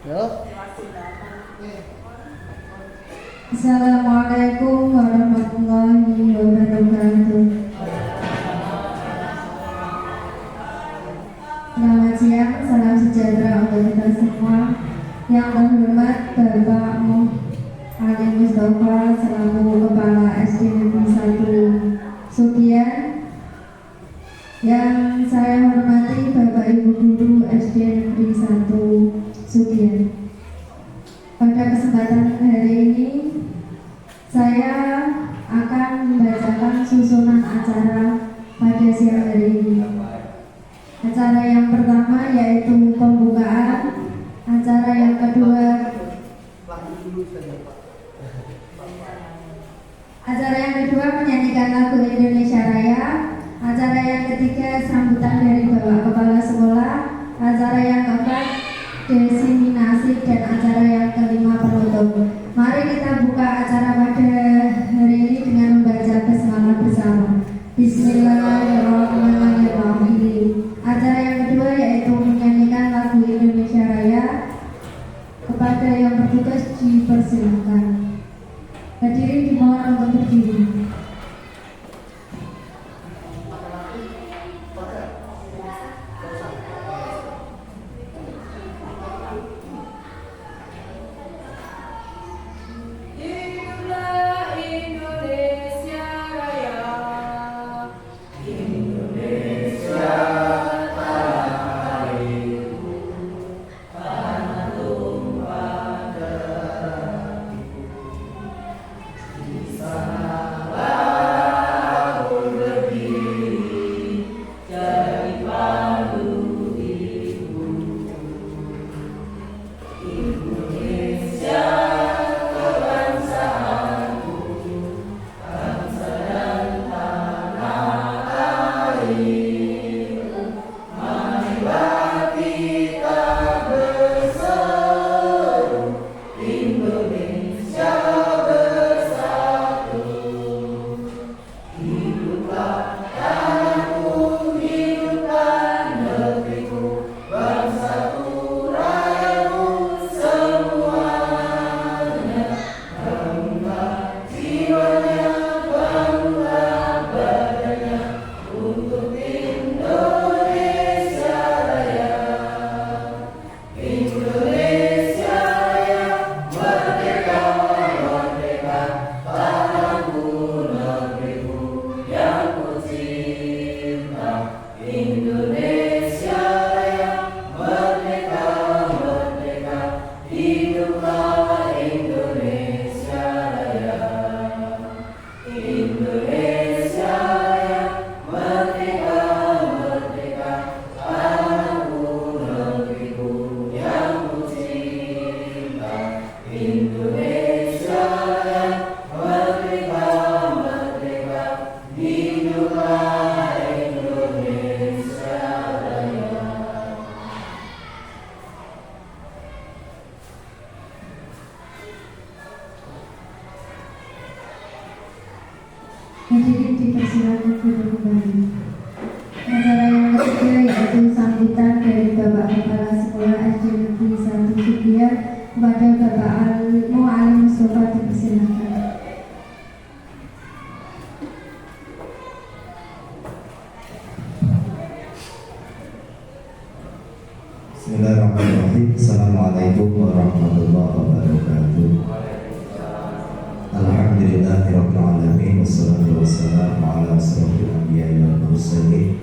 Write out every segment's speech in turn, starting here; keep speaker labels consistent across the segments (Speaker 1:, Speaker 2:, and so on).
Speaker 1: Yo.
Speaker 2: Assalamualaikum warahmatullahi wabarakatuh. Selamat siang, salam sejahtera untuk kita semua. Yang terhormat Bapak Ali Mustafa selaku Kepala SD Negeri 1 Sugian. Yang saya hormati Bapak Ibu Guru SD Negeri 1 Sugian. Pada kesempatan hari ini saya akan membacakan susunan acara pada siang hari ini. Acara yang pertama yaitu pembukaan, acara yang kedua menyanyikan lagu Indonesia Raya, acara yang ketiga sambutan dari Bapak Kepala Sekolah, acara yang keempat diseminasi, dan acara yang kelima penutup. Mari kita buka acara pada hari ini dengan membaca basmalah bersama. Bismillahirrahmanirrahim. Acara yang kedua yaitu menyanyikan lagu Indonesia Raya. Kepada yang bertugas dipersilakan. Hadirin dimohon untuk berdiri. Hadirin dipersilakan duduk kembali. Acara yang ketiga yaitu sambutan dari Bapak Kepala Sekolah SD Negeri 1 Sugian kepada Bapak Ali Mustafa, dipersilakan.
Speaker 3: Bismillahirrahmanirrahim. Assalamualaikum warahmatullahi wabarakatuh. Alhamdulillahirabbil alamin, wassalatu wassalamu ala asyrofil anbiya'i wal mursalin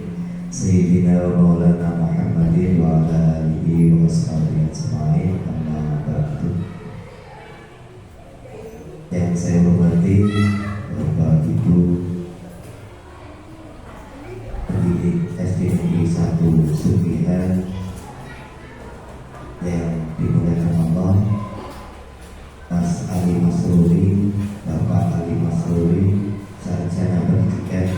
Speaker 3: sayyidina wa maulana Muhammadin wa ala alihi wa ashabihi ajma'in. Amma ba'du. Yang saya hormati Bapak Ibu pendidik SD Negeri 1 Sugihan yang dimuliakan Allah, Mas Ali Masruri, Bapak Ali Masruri, sarjana pendidikan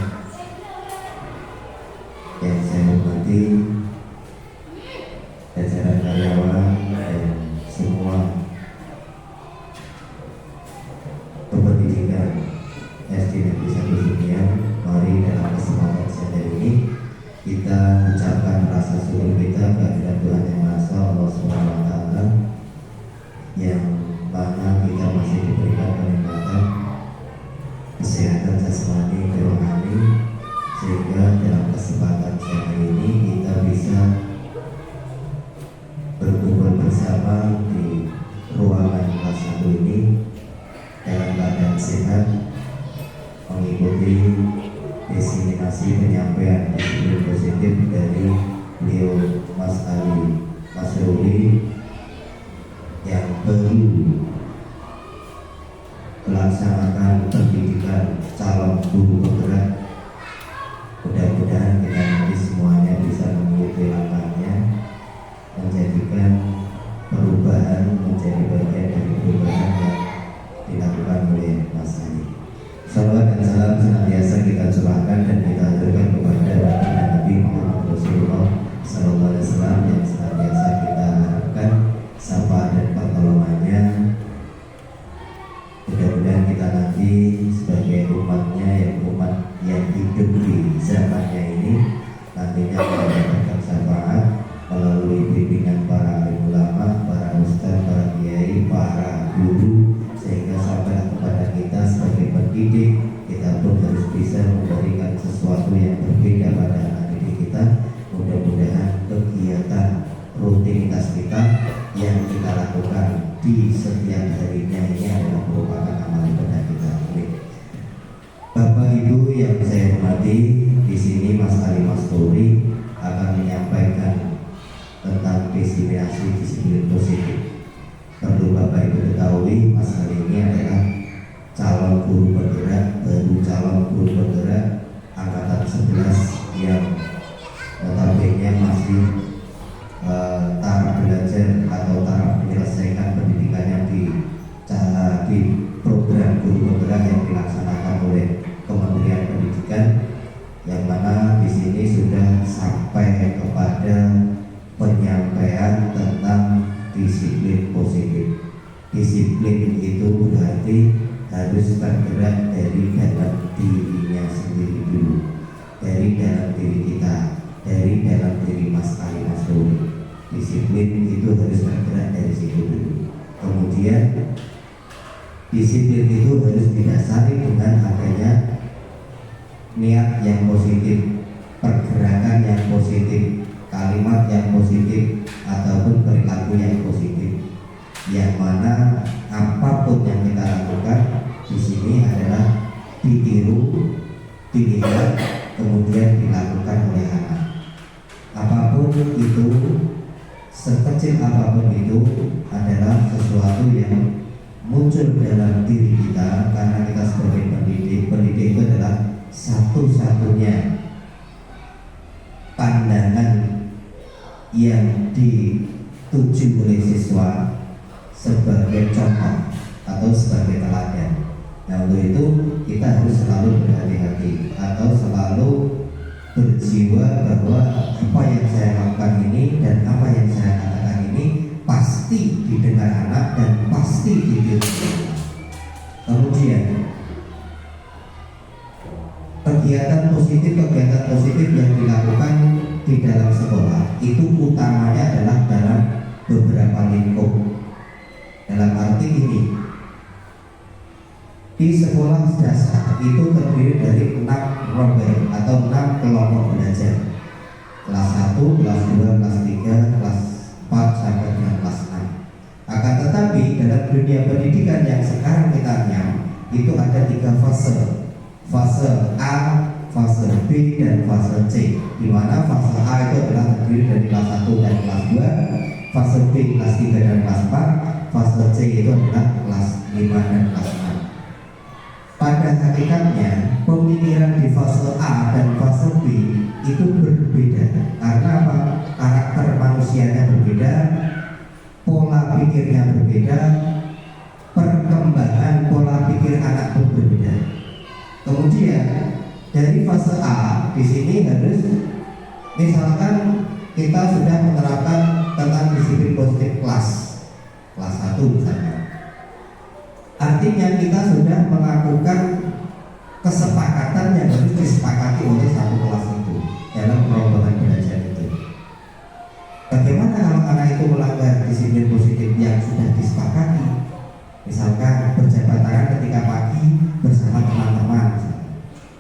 Speaker 3: yang saya hormati, jajaran karyawan dan semua pendidikan SD Negeri 1 Sugian. Mari dalam kesempatan siang ini kita ucapkan rasa syukur kita kehadirat Tuhan Yang Maha Esa, Allah Subhanahu wa Ta'ala, yang mana kita masih diberikan kenikmatan kesehatan jasmani dan rohani, sehingga dalam kesempatan siang ini kita bisa berkumpul bersama di ruangan kelas 1 ini dalam keadaan sehat, mengikuti diseminasi penyampaian disiplin positif dari beliau Mas Ali Masruri yang baru melaksanakan pendidikan calon guru penggerak. Mudah-mudahan kita nanti semuanya bisa mengikuti langkahnya, menjadikan perubahan menjadi bagian dari perubahan yang dilakukan oleh Mas Ali. Salawat dan salam senantiasa kita curahkan dan kita aturkan kepada Nabi Muhammad Rasulullah Sallallahu Alaihi Wasallam yang senantiasa kita harapkan sapa dan pertolongannya. Mudah-mudahan kita nanti sebagai umatnya, umat yang hidup di zamannya ini, nantinya akan mendapatkan syafaat melalui bimbingan para alim ulama, para ustaz, para kiai, para guru, sehingga sampai kepada kita sebagai pendidik, kita pun harus bisa memberikan sesuatu yang berbeda pada anak didik kita. Mudah-mudahan kegiatan rutinitas kita yang kita lakukan di setiap harinya ini adalah merupakan amal ibadah kita. Bapak Ibu yang saya hormati, di sini Mas Ali Masruri akan menyampaikan tentang diseminasi disiplin positif. Perlu Bapak Ibu ketahui, Mas Ali ini adalah calon guru penggerak, baru calon guru penggerak angkatan 11 yang notabene masih taraf belajar atau taraf menyelesaikan pendidikannya di program guru penggerak yang dilaksanakan oleh Kementerian Pendidikan, yang mana di sini sudah sampai kepada penyampaian tentang disiplin positif. Disiplin itu berarti harus bergerak dari dalam dirinya sendiri dulu, dari dalam diri kita, dari dalam diri Mas Ali Masruri. Disiplin itu harus bergerak dari situ dulu. Kemudian disiplin itu harus didasari dengan adanya niat yang positif, pergerakan yang positif, kalimat yang positif, ataupun perilaku yang positif, yang mana apapun yang kita lakukan di sini adalah ditiru, dilihat, kemudian dilakukan oleh anak. Apapun itu, sekecil apapun itu adalah sesuatu yang muncul dalam diri kita karena kita sebagai pendidik. Pendidik itu adalah satu-satunya pandangan yang dituju oleh siswa sebagai contoh atau sebagai teladan. Nah, untuk itu kita harus selalu berhati-hati atau selalu berjiwa bahwa apa yang saya lakukan ini dan apa yang saya katakan ini pasti didengar anak dan pasti ditiru. Kemudian kegiatan positif yang dilakukan di dalam sekolah itu utamanya adalah dalam beberapa lingkup. Dalam arti ini, di sekolah dasar itu terdiri dari 6 rombel atau 6 kelompok belajar. Kelas 1, kelas 2, kelas 3, kelas 4 sampai dengan kelas 6. Akan tetapi dalam dunia pendidikan yang sekarang kita nyam, itu ada 3 fase. Fase A, fase B, dan fase C. Di mana fase A itu adalah terdiri dari kelas 1 dan kelas 2, fase B kelas 3 dan kelas 4, fase C itu adalah kelas 5 dan kelas 6. Pada hakikatnya pemikiran di fase A dan fase B itu berbeda. Karena apa? Karakter manusianya berbeda, pola pikirnya berbeda, perkembangan pola pikir anak pun berbeda. Kemudian dari fase A di sini harus, misalkan kita sudah menerapkan tentang disiplin positif kelas 1 misalnya. Artinya kita sudah melakukan kesepakatan yang harus disepakati oleh satu kelas itu dalam rombongan belajar itu. Bagaimana kalau anak itu melanggar disiplin positif yang sudah disepakati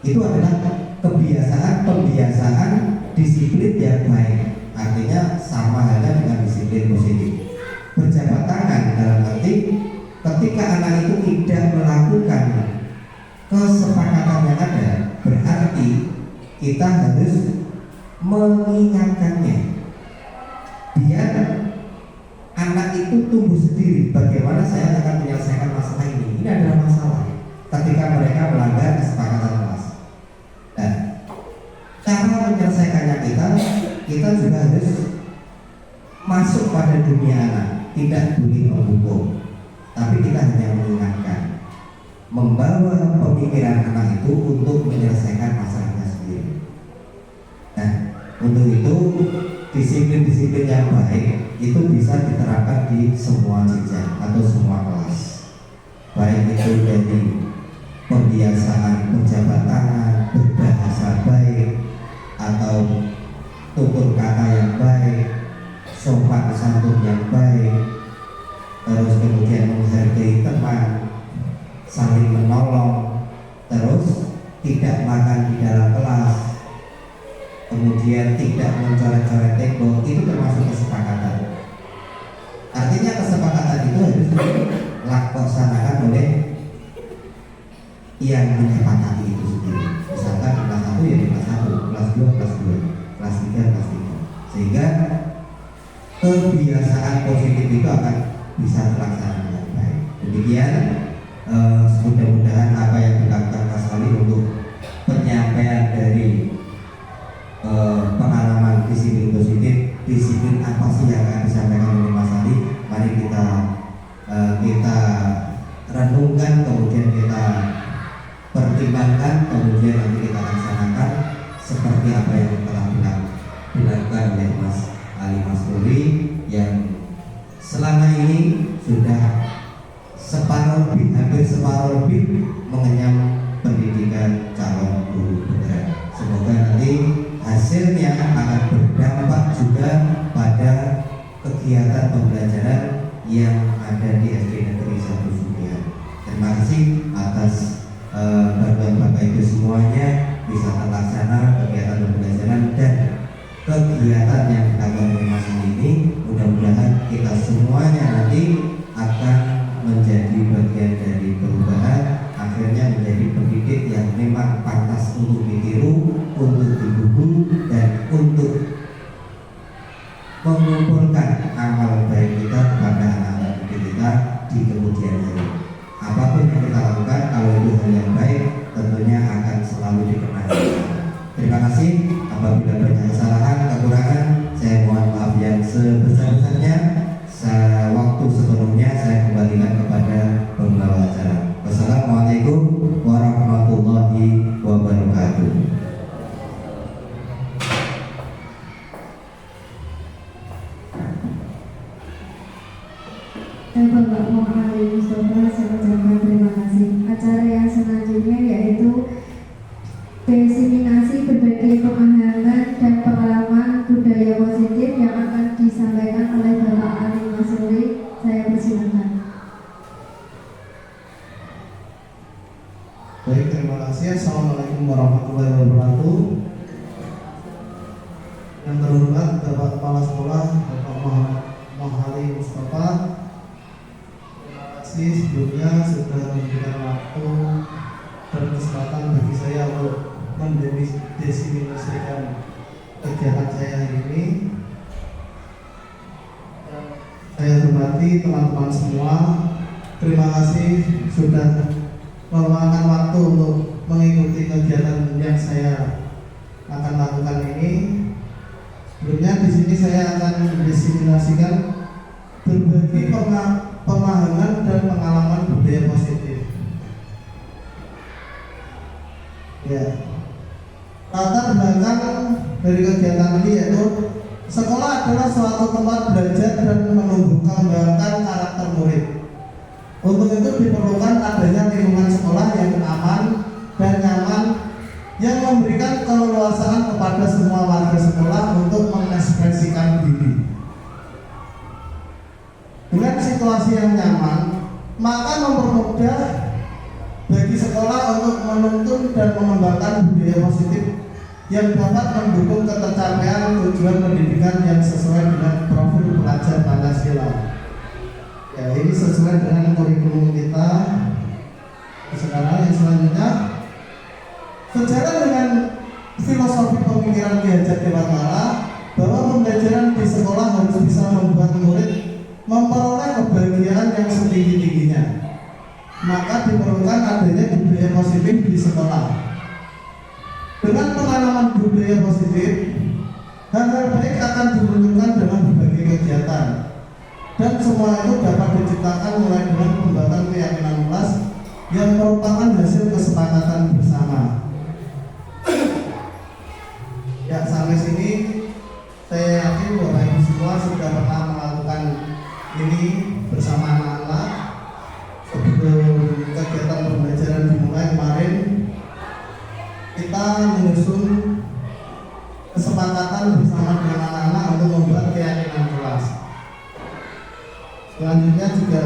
Speaker 1: itu adalah pembiasaan disiplin yang baik. Artinya sama halnya dengan disiplin positif. Berjabat tangan dalam arti ketika anak itu tidak melakukan kesepakatan yang ada, berarti kita harus mengingatkannya biar anak itu tumbuh sendiri. Bagaimana saya akan menyelesaikan masalah ini? Ini adalah masalah ketika mereka melanggar kesepakatan kelas. Dan cara menyelesaikannya kita juga harus masuk pada dunia anak, tidak boleh menghukum, tapi kita hanya mengingatkan, membawa pemikiran anak itu untuk menyelesaikan masalahnya sendiri. Nah, untuk itu disiplin-disiplin yang baik itu bisa diterapkan di semua jenjang atau semua kelas, baik itu dari pembiasaan berjabat tangan, berbahasa baik, atau tutur kata yang baik, sopan santun yang baik, terus kemudian menghargai teman, saling menolong, terus tidak makan di dalam kelas, kemudian tidak mencoret-coret tembok, itu termasuk kesepakatan. Artinya kesepakatan itu harus dilaksanakan oleh yang menyepakati itu sendiri. Misalkan di kelas 1 ya di kelas 1, kelas 2, kelas 2, kelas 3, kelas 3. Sehingga kebiasaan positif itu akan bisa terlaksana dengan baik. Demikian mudah-mudahan apa yang dilakukan Mas Ali untuk penyampaian dari pengalaman disiplin positif, disiplin apa sih yang akan disampaikan oleh Mas Ali, mari kita renungkan, kemudian kita pertimbangkan, kemudian nanti kita laksanakan seperti apa yang telah dilakukan oleh Mas Ali Masruri yang selama ini sudah hampir separuh lebih mengenyam pendidikan calon guru bergerak. Semoga nanti hasilnya akan berdampak juga pada kegiatan pembelajaran yang ada di SD Negeri 1 Sugihan. Terima kasih atas bantuan Bapak Ibu semuanya bisa terlaksana kegiatan pembelajaran dan kegiatan yang dilakukan oleh Mas ini. Mudah-mudahan kita semuanya nanti akan menjadi bagian dari perubahan, akhirnya menjadi pendidik yang memang pantas untuk ditiru, untuk didukung, dan untuk mengumpulkan amal baik kita kepada anak-anak didik kita di kemudian hari. Apapun yang kita lakukan, kalau itu hal yang baik, tentunya akan selalu dikenang. Terima kasih. Apabila banyak kesalahan, kekurangan, saya mohon maaf yang sebesar-besarnya. Waktu sepenuhnya saya kembalikan kepada pembawa acara. Wassalamualaikum warahmatullahi wabarakatuh.
Speaker 2: Bapak Muhammad Mustafa, saya ucapkan terima kasih. Acara yang selanjutnya yaitu diseminasi berbagai pemahaman dan pengalaman budaya positif yang akan disampaikan oleh Bapak Ali Masruri. Saya persilakan.
Speaker 4: Baik, terima kasih. Assalamualaikum warahmatullahi wabarakatuh. Yang terhormat Bapak Kepala Sekolah Bapak Muhammad Mustafa, terima kasih sebelumnya sudah memberikan waktu dan kesempatan bagi saya untuk mendefinisikan kegiatan saya hari ini. Saya hormati teman-teman semua. Terima kasih sudah meluangkan waktu untuk mengikuti kegiatan yang saya akan lakukan ini. Sebelumnya di sini saya akan mendefinisikan berbagai pemahaman dan pengalaman budaya positif. Ya, latar belakang dari kegiatan ini yaitu sekolah adalah suatu tempat belajar dan mengembangkan karakter murid. Untuk itu diperlukan adanya lingkungan sekolah yang aman dan nyaman yang memberikan keleluasaan kepada semua warga sekolah untuk mengekspresikan diri. Dengan situasi yang nyaman, maka mempermudah bagi sekolah sekolah untuk menuntun dan mengembangkan budaya positif yang dapat mendukung ketercapaian tujuan pendidikan yang sesuai dengan profil pelajar Pancasila. Ya, ini sesuai dengan kurikulum kita. Sekarang yang selanjutnya, sejalan dengan filosofi pemikiran Ki Hajar Dewantara bahwa pembelajaran di sekolah harus bisa membuat murid memperoleh kebahagiaan yang setinggi-tingginya, maka diperlukan adanya budaya positif di sekolah. Dengan pengalaman budaya positif, hal-hal baik akan dimunculkan dalam berbagai kegiatan, dan semua itu dapat diciptakan mulai dengan pembuatan keyakinan kelas yang merupakan hasil kesepakatan bersama. Ya, sampai sini saya yakin Bapak Ibu semua sudah pernah melakukan ini bersama anak-anak sebelum kegiatan pembelajaran dimulai kemarin. Kita menyusun kesepakatan bersama dengan anak-anak untuk membuat keyakinan kelas. Selanjutnya juga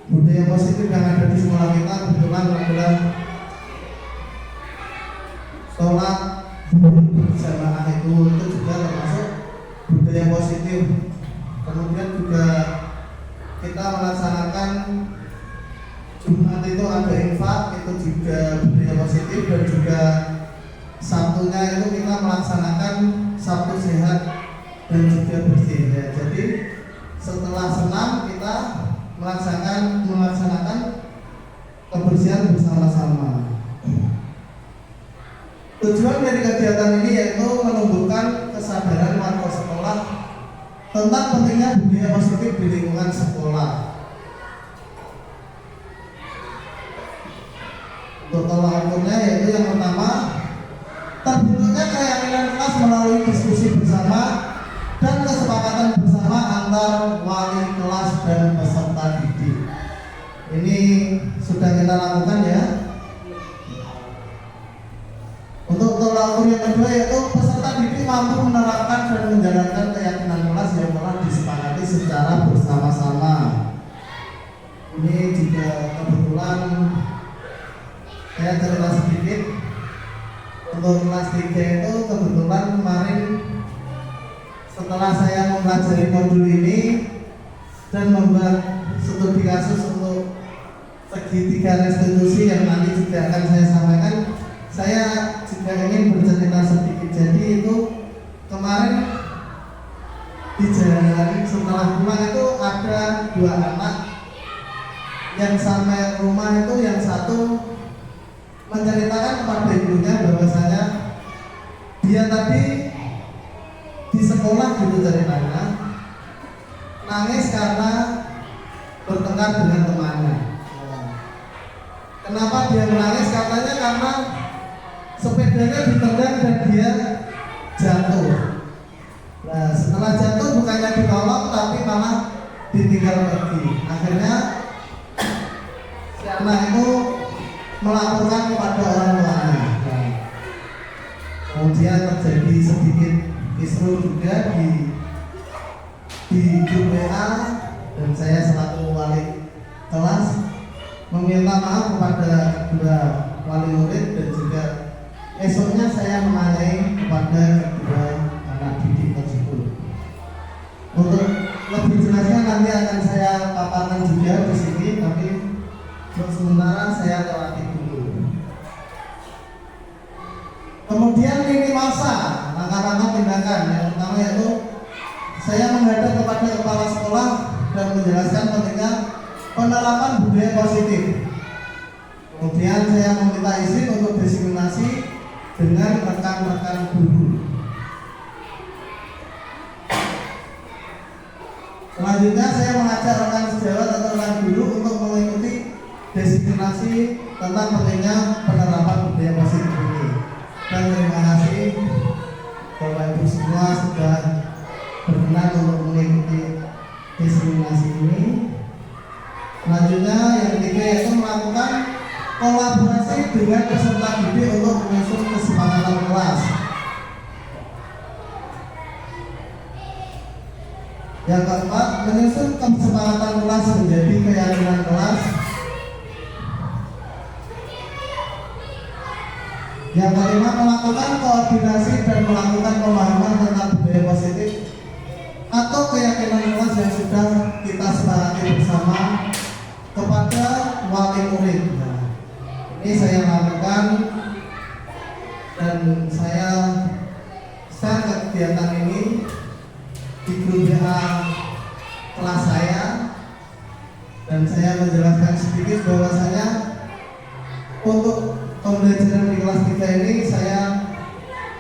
Speaker 4: budaya positif yang ada di sekolah kita kebetulan adalah sholat berjamaah, itu juga termasuk budaya positif. Kemudian juga kita melaksanakan Jumat itu ada infak, itu juga budaya positif. Dan juga Sabtunya itu kita melaksanakan Sabtu sehat dan juga bersih ya. Jadi setelah senam kita melaksanakan kebersihan bersama-sama. Tujuan dari kegiatan ini yaitu menumbuhkan kesadaran warga sekolah tentang pentingnya budaya positif di lingkungan sekolah. Untuk tolak ukurnya yaitu yang pertama, terbentuknya keyakinan kelas melalui diskusi bersama dan kesepakatan bersama antar wali kelas dan peserta didik. Ini sudah kita lakukan ya. Untuk tolak ukur yang kedua yaitu peserta didik mampu menerapkan dan menjalankan keyakinan kelas yang telah disepakati secara bersama-sama. Ini juga kebetulan saya cerita sedikit. Untuk kelas 3 itu kebetulan kemarin setelah saya mempelajari modul ini dan membuat studi kasus untuk segitiga restitusi yang nanti juga akan saya sampaikan, saya juga ingin bercerita sedikit. Jadi itu kemarin di jalan setelah pulang itu ada 2 anak yang sampai rumah itu yang satu menceritakan kepada ibunya bahwasanya dia tadi di sekolah gitu ceritanya nangis karena bertengkar dengan temannya. Kenapa dia menangis? Katanya karena sepedanya ditendang dan dia jatuh. Nah, setelah jatuh bukannya ditolong tapi malah ditinggal pergi. Akhirnya si anak itu melaporkan kepada orang tuanya. Kemudian terjadi sedikit kisruh juga di grup WA, dan saya selaku wali kelas meminta maaf kepada kedua wali murid, dan juga esoknya saya menanyai kepada kedua anak didik tersebut. Untuk lebih jelasnya nanti akan saya paparkan juga di sini, tapi untuk sementara saya lewati dulu. Kemudian lini masa, langkah-langkah tindakan. Yang pertama yaitu saya menghadap kepada kepala sekolah dan menjelaskan pentingnya penerapan budaya positif. Kemudian saya meminta izin untuk diskriminasi dengan rekan-rekan guru. Selanjutnya saya mengajak rekan sejawat atau rekan guru untuk mengikuti diskriminasi tentang pentingnya penerapan budaya positif ini. Dan terima kasih Bapak Ibu semua sudah berkenan untuk mengikuti diskriminasi ini. Selanjutnya yang ketiga yaitu melakukan kolaborasi dengan peserta didik untuk menyusun kesepakatan kelas. Yang keempat, menyusun kesepakatan kelas menjadi keyakinan kelas. Yang kelima, melakukan koordinasi dan melakukan pemahaman tentang budaya positif atau keyakinan kelas yang sudah kita sepakati bersama kepada wali murid. Nah, ini saya lakukan dan saya share kegiatan ini di grup WA kelas saya, dan saya menjelaskan sedikit bahwasanya untuk pembelajaran di kelas 3 ini saya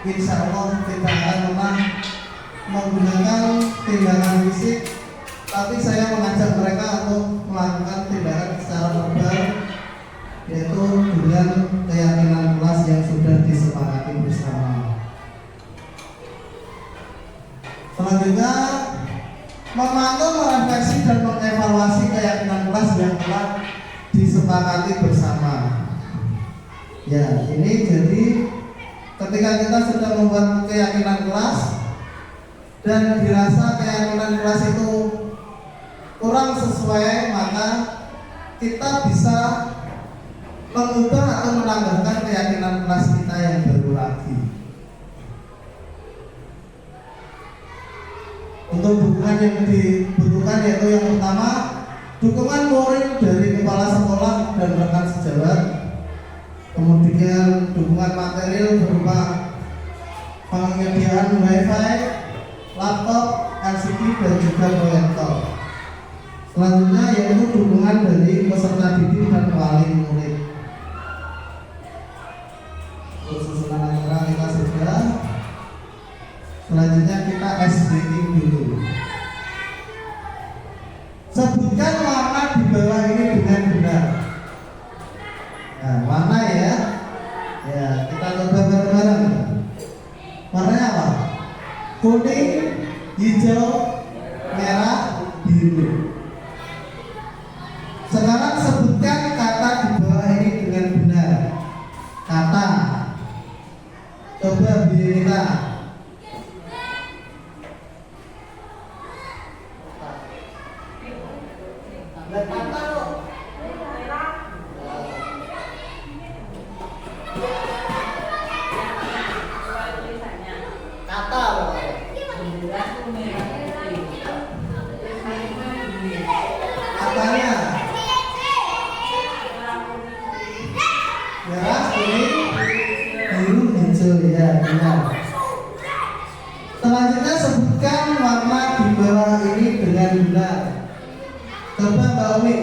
Speaker 4: insya Allah tidak akan pernah menggunakan tindakan fisik, tapi saya mengajak mereka untuk melakukan tindakan secara verbal, yaitu dengan keyakinan kelas yang sudah disepakati bersama. Selanjutnya, memantau, merefleksi dan mengevaluasi keyakinan kelas yang telah disepakati bersama. Ya, ini jadi ketika kita sudah membuat keyakinan kelas dan dirasa keyakinan kelas itu kurang sesuai, maka kita bisa mengubah atau menambahkan keyakinan kelas kita yang baru lagi. Untuk dukungan yang dibutuhkan yaitu yang pertama, dukungan moral dari kepala sekolah dan rekan sejawat. Kemudian dukungan material berupa penyediaan wifi, laptop, LCD dan juga proyektor. Selanjutnya yaitu dukungan dari peserta didik dan wali murid. Susunan acara kita sudah. Selanjutnya kita SBI dulu. Sebutkan warna di bawah ini dengan benar. Nah, warna ya. Ya, kita coba bareng-bareng. Warnanya apa? Kuning, hijau, merah, biru. Sekarang sebutkan kata di bawah ini dengan benar. Kata. Coba Birita. Kata loh. Kata loh. Katanya. Merah, kuning, biru, hijau, ya benar. Selanjutnya sebutkan warna di bawah ini dengan benar. Coba Mbak Umi.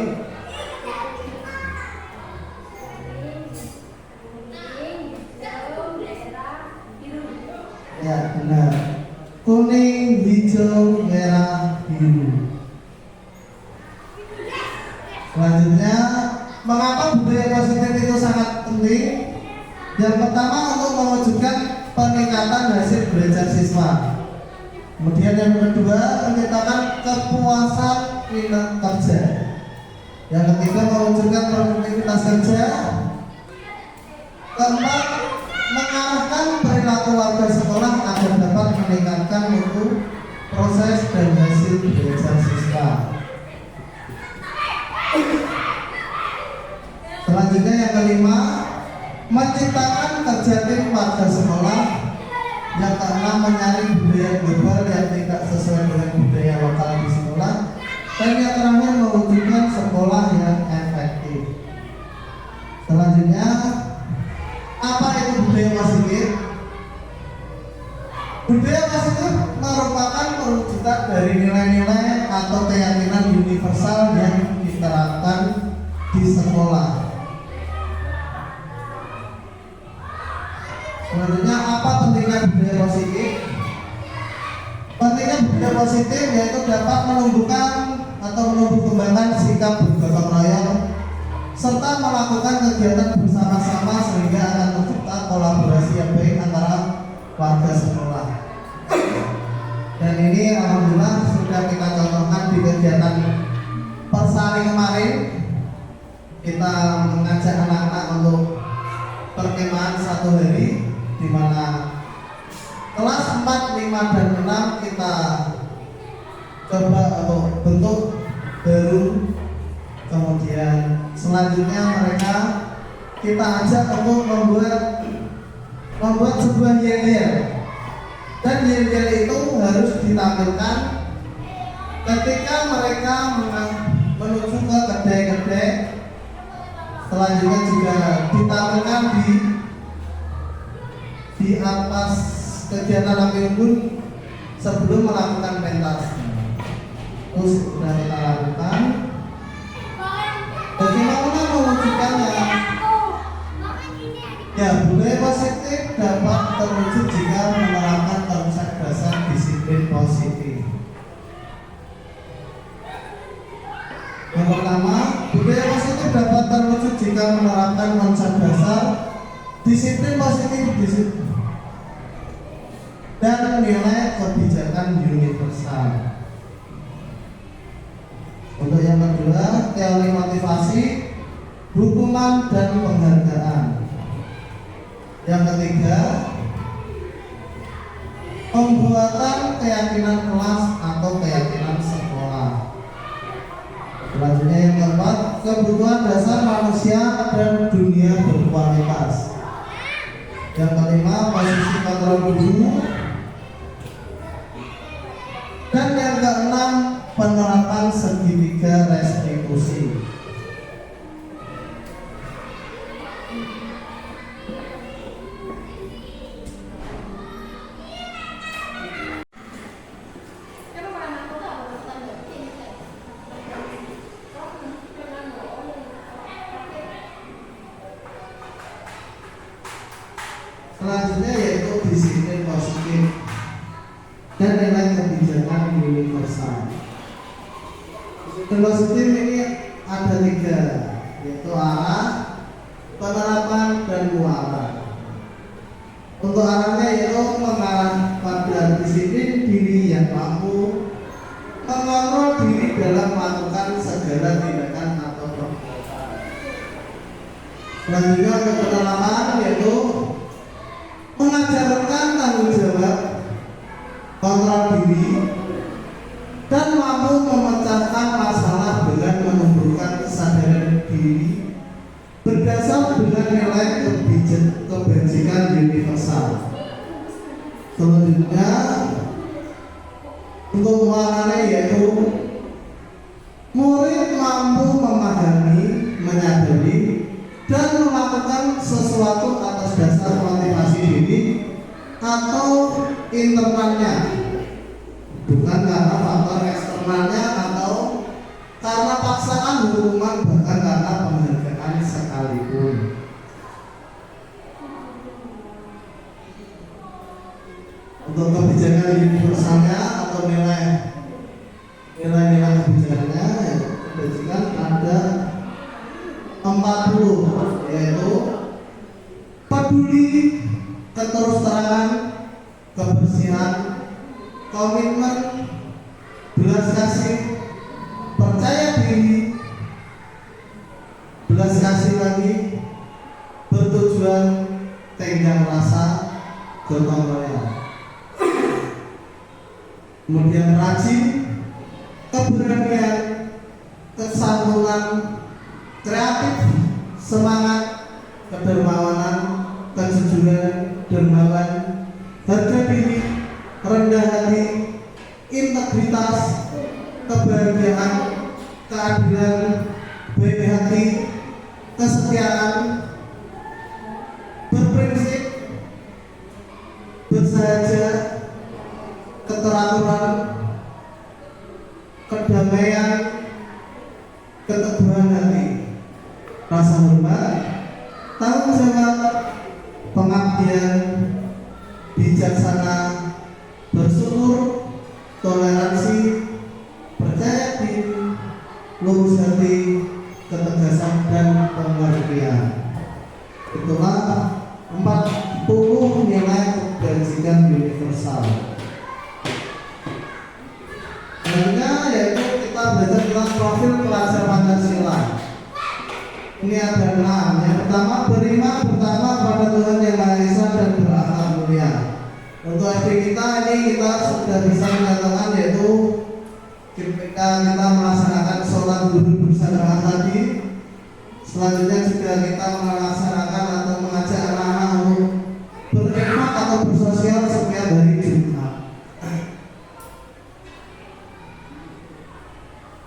Speaker 4: Ya benar. Kuning, hijau, merah, biru. Selanjutnya, mengapa budaya positif itu sangat penting? Yang pertama, untuk mewujudkan peningkatan hasil belajar siswa. Kemudian yang kedua, menciptakan kepuasan minat kerja. Yang ketiga, mewujudkan produktivitas kerja. Keempat, mengarahkan perilaku warga sekolah agar dapat meningkatkan mutu, proses dan hasil belajar siswa. Selanjutnya yang kelima, menciptakan kerja tim warga sekolah. Yang keenam, menyaring budaya global yang tidak sesuai dengan budaya lokal di sekolah. Dan yang terakhir, mewujudkan sekolah yang efektif. Selanjutnya, apa itu budaya positif? Budaya positif merupakan perwujudan dari nilai-nilai atau keyakinan universal yang diterapkan di sekolah. Selanjutnya, apa pentingnya budaya positif? Pentingnya budaya positif yaitu dapat menumbuhkan atau menumbuh kembangkan sikap bergotong royong serta melakukan kegiatan bersama-sama sehingga akan tercipta kolaborasi yang baik antara warga sekolah. Dan ini alhamdulillah sudah kita contohkan di kegiatan Persari kemarin. Kita mengajak anak-anak untuk perkemahan 1 hari, di mana kelas 4, 5, dan 6 kita coba untuk bentuk baru. Kemudian selanjutnya mereka kita ajak untuk membuat membuat sebuah yel-yel, dan yel-yel itu harus ditampilkan ketika mereka menuju ke kedai-kedai. Selanjutnya juga ditampilkan di atas kegiatan api unggun sebelum melakukan pentas. Terus sudah kita lakukan. Bagaimana mewujudkannya? Ya, budaya positif dapat terwujud jika menerapkan konsep dasar disiplin positif. Yang pertama, budaya positif dapat terwujud jika menerapkan konsep dasar disiplin positif dan nilai kebijakan universal. Untuk yang kedua, teori motivasi, hukuman dan penghargaan. Yang ketiga, pembuatan keyakinan kelas atau keyakinan sekolah. Selanjutnya yang keempat, kebutuhan dasar manusia dan dunia berkualitas. Yang kelima, posisi kontrol guru. Dan yang keenam, penerapan segitiga restitusi. Selanjutnya yaitu disiplin positif dan nilai kebijakan universal. Disiplin positif ini ada tiga, yaitu arah, penerapan, dan muara. Untuk arahnya yaitu mengarah pada disiplin diri yang mampu mengontrol diri dalam melakukan segala tindakan atau perbuatan. Selanjutnya untuk penerapan yaitu mengajarkan tanggung jawab, kontrol diri, dan mampu memecahkan masalah dengan menumbuhkan kesadaran diri berdasar dengan nilai kebajikan universal. Selanjutnya untuk muaranya yaitu murid mampu memahami, menyadari, dan melakukan sesuatu atas dasar motivasi diri atau internalnya, bukan karena faktor eksternalnya atau karena paksaan hukuman, bahkan karena penghargaan sekalipun. Untuk kebijakan universalnya atau nilai-nilai kebijakannya, kebijakan ada 40, yaitu peduli, keterus-terangan, kebersihan, komitmen, belas kasih, percaya diri, belas kasih lagi, bertujuan, tenggang rasa, gotong royong. Kemudian rajin, keberanian, kesantunan, kreatif, semangat, kedermawanan, kejujuran, dermawan, harga diri, rendah hati, integritas, kebahagiaan, keadilan, baik hati, kesetiaan, berprinsip, bersahaja, keteraturan, kedamaian, keteguhan hati, rasa hormat, tanggung jawab, pengabdian, bijaksana, bersyukur, toleransi, percaya diri, lurus hati, ketegasan, dan pengertian. Itulah 40 nilai kebajikan universal. Selanjutnya yaitu kita belajar tentang profil pelajar Pancasila. Ini ada 6. Yang pertama, beriman pertama pada Tuhan Yang Maha Esa dan berakhlak mulia. Untuk SD kita ini kita sudah bisa menyatakan yaitu ketika kita melaksanakan sholat duduk bersama tadi. Selanjutnya juga kita melaksanakan atau mengajak anak-anak untuk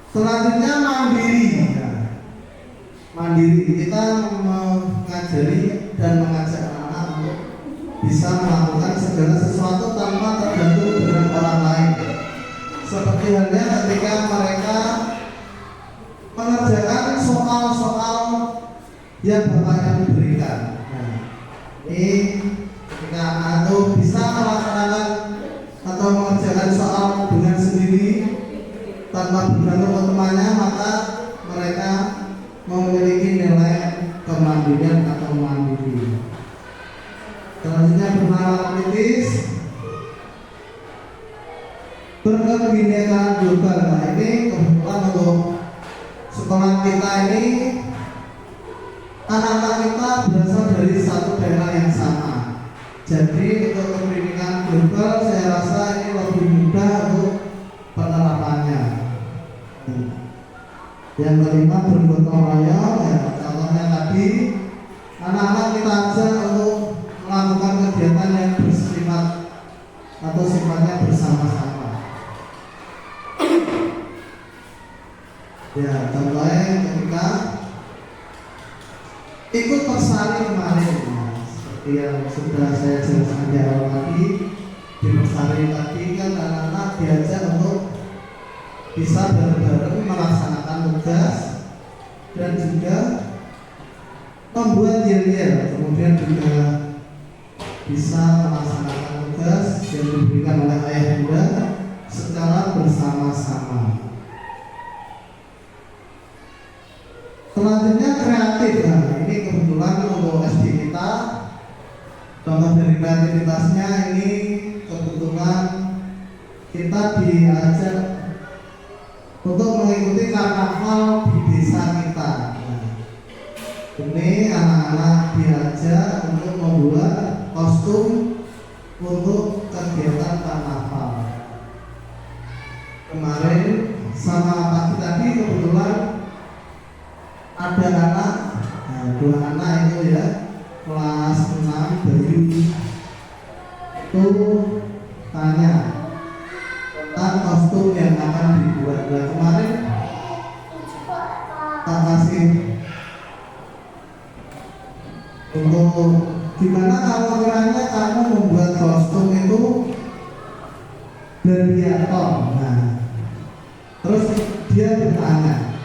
Speaker 4: Selanjutnya mandiri. Nah, mandiri kita mengajari dan mengajak anak untuk bisa melakukan segala sesuatu tanpa tergantung dengan orang lain. Seperti halnya ketika mereka mengerjakan soal-soal yang bapaknya diberikan. Nah, ini ketika anak itu bisa melaksanakan atau mengerjakan soal dengan sendiri tanpa bergantung ke temannya, maka mereka memiliki nilai kemandirian atau mandiri. Selanjutnya bernalar kritis, berkebinekaan global. Nah, ini kebetulan untuk sekolah kita ini anak-anak kita berasal dari satu daerah yang sama. Jadi untuk kebinekaan global saya rasa ini lebih mudah untuk penerapannya. Yang kelima bergotong royong. Ya, contohnya tadi anak-anak kita ajak untuk melakukan kegiatan yang bersifat atau sifatnya bersama-sama. Ya, contohnya ketika ikut persari kemarin, nah, seperti yang sudah saya jelaskan di awal tadi, di persari tadi kan anak-anak diajak untuk bisa bareng-bareng melaksanakan tugas dan juga membuat yel-yel, kemudian juga bisa melaksanakan tugas yang diberikan oleh ayah bunda secara bersama-sama. Selanjutnya kreatif. Nah, ini kebetulan untuk SD kita, contoh dari kreativitasnya ini kebetulan kita diajak untuk mengikuti karnaval di desa kita. Nah, ini anak-anak diajak untuk membuat kostum untuk kegiatan karnaval. Kemarin sama pagi tadi kebetulan ada anak, nah, 2 anak itu ya, kelas 6 Bayu itu tanya tentang kostum yang akan dibuat. Nah, kemarin tak kasih untuk gimana kalau kiranya kamu membuat kostum itu dari atom. Nah, terus dia bertanya,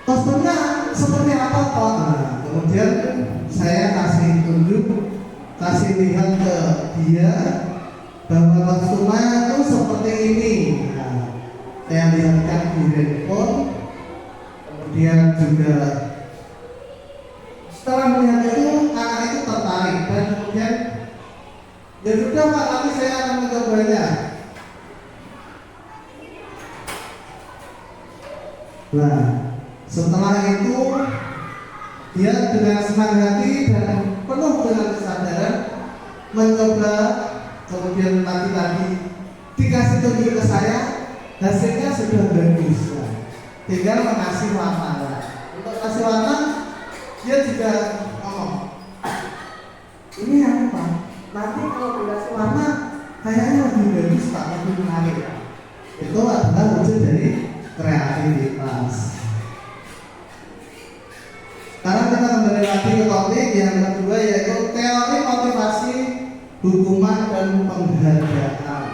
Speaker 4: kostumnya seperti apa Pak? Nah, kemudian saya kasih tunjuk, kasih lihat ke dia bahwa kostumnya itu seperti ini. Nah, saya lihatkan di handphone, kemudian juga setelah melihat itu anak itu tertarik dan kemudian ya sudah Pak, nanti saya akan mencobanya. Nah, setelah itu dia dengan senang hati dan penuh dengan kesadaran mencoba, kemudian tadi dikasih tunjuk ke saya, hasilnya sudah bagus. Nah, tinggal mengasih warna. Untuk kasih warna dia juga ngomong, ini apa? Nanti kalau dikasih warna kayaknya lebih bagus Pak, lebih menarik. Itu adalah wujud dari kreativitas. Sekarang kita kembali lagi ke topik yang kedua, yaitu teori motivasi, hukuman dan penghargaan.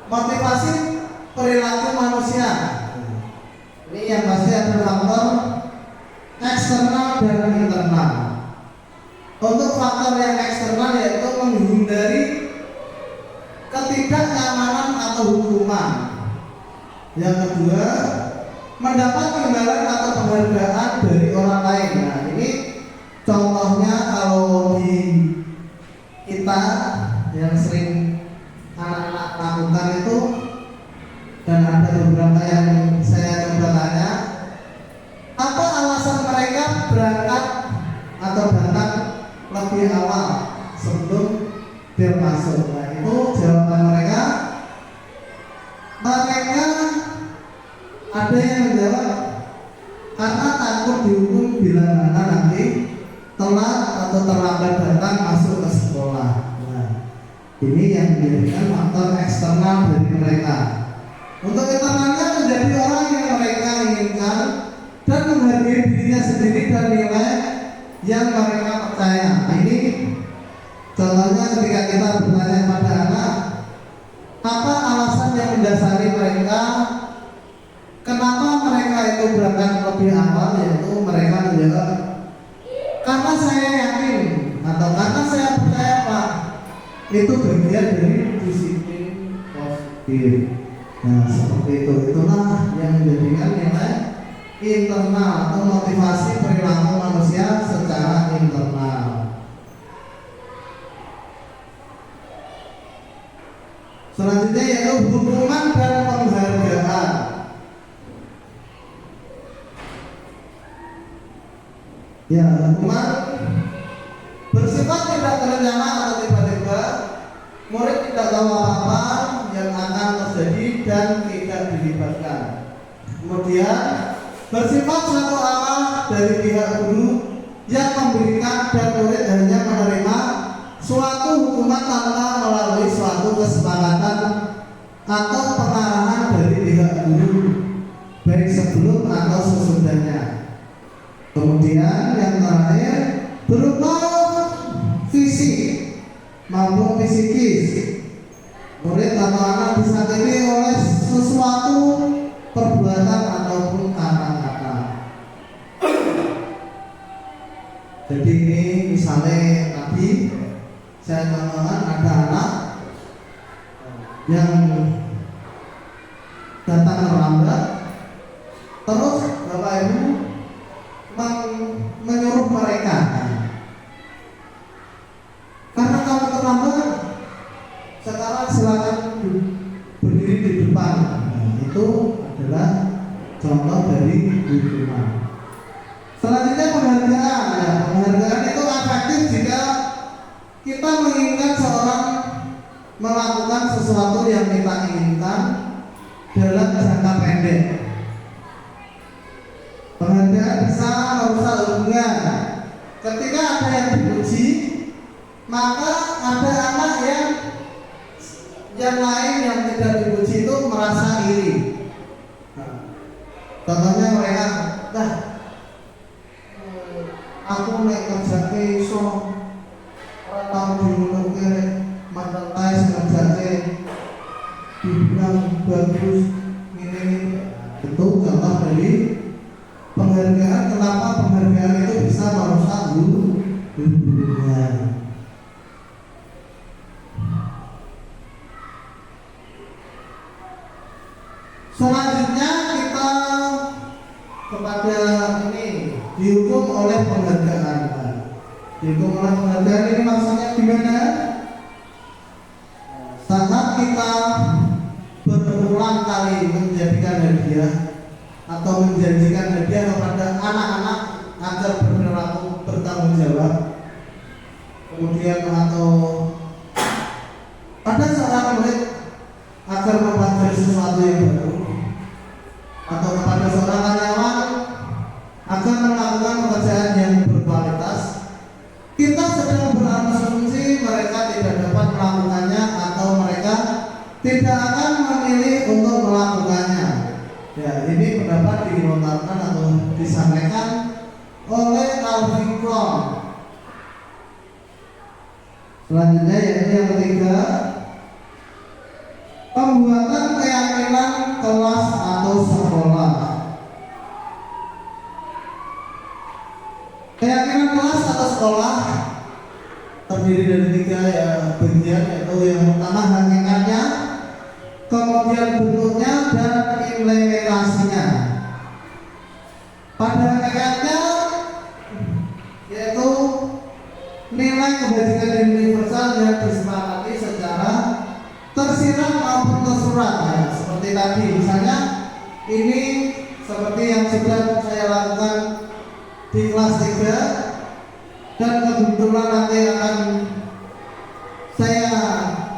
Speaker 4: Motivasi perilaku manusia. Ini yang pasti ada faktor eksternal dan internal. Untuk faktor yang eksternal yaitu menghindari ketidaknyamanan atau hukuman. Yang kedua, mendapat imbalan atau penghargaan dari orang lain. Nah, ini contohnya kalau di kita yang sering anak-anak lakukan itu, dan ada beberapa yang saya coba tanya, apa alasan mereka berangkat atau datang lebih awal sebelum bel masuk. Nah, itu jawaban mereka ada yang menjawab karena takut dihukum bila mana nanti telat atau terlambat datang masuk ke sekolah. Nah, ini yang menjadikan faktor eksternal dari mereka. Untuk internalnya menjadi orang yang mereka inginkan dan menghargai dirinya sendiri dan nilai yang mereka percaya. Nah, ini contohnya ketika kita bertanya pada anak, apa alasan yang mendasari mereka kenapa mereka itu berangkat lebih awal, yaitu mereka menjawab, karena saya yakin atau karena saya percaya Pak. Itu bagian dari disiplin positif. Nah, seperti itulah yang menjadikan nilai internal atau motivasi perilaku manusia secara internal. Selanjutnya yaitu hukuman dan penghargaan. Ya, hukuman bersifat tidak terencana atau tiba-tiba. Murid tidak tahu apa-apa yang akan terjadi dan tidak dilibatkan. Kemudian bersifat suatu amal dari pihak guru yang memberikan dan murid hanya menerima suatu hukuman tanpa melalui suatu kesepakatan atau pengarahan dari pihak guru, baik sebelum atau sesudahnya. Kemudian yang terakhir berupa fisik maupun psikis. Murid atau anak disakiti oleh sesuatu perbuatan ataupun kata-kata. Jadi ini misalnya tadi saya contohkan ada anak yang datang terlambat, terus Bapak Ibu menyuruh mereka, karena kamu terlambat, sekarang silakan berdiri di depan. Nah, itu adalah contoh dari hukuman. Selanjutnya penghargaan. Ya, penghargaan itu efektif jika kita menginginkan seorang melakukan sesuatu yang kita inginkan dalam jangka pendek. Penghargaan bisa merusak hubungan. Ketika ada yang dipuji, maka ada anak yang lain yang tidak dipuji itu merasa iri. Contohnya mereka, aku naik kerja ke iso ora tau diunuke mantan tay sengaja dibilang bagus ini. Itu contoh dari penghargaan. Kenapa penghargaan itu bisa merusak hubungan. Selanjutnya kita kepada ini dihukum oleh penghargaan. Dihukum oleh penghargaan ini maksudnya gimana? Saat kita berulang kali menjadikan hadiah atau menjanjikan hadiah kepada anak-anak agar berperilaku bertanggung jawab, kemudian atau pada seorang murid agar mempelajari sesuatu yang baru, atau kepada seorang karyawan agar melakukan pekerjaan yang berkualitas, kita sedang berasumsi mereka tidak dapat melakukannya atau mereka tidak akan memilih untuk melakukannya. Ya, ini pendapat dilontarkan atau disampaikan oleh Calvin Klein. Selanjutnya yaitu yang ketiga, pembuatan keyakinan kelas atau sekolah. Keyakinan kelas atau sekolah terdiri dari tiga bagian, yaitu yang pertama hakikatnya, kemudian bentuknya dan implementasinya. Pada hakikatnya yaitu nilai kebajikan universal yang disepakati secara tersirat maupun tersurat, ya, seperti tadi misalnya ini seperti yang sudah saya lakukan di kelas 3 dan kebetulan nanti akan saya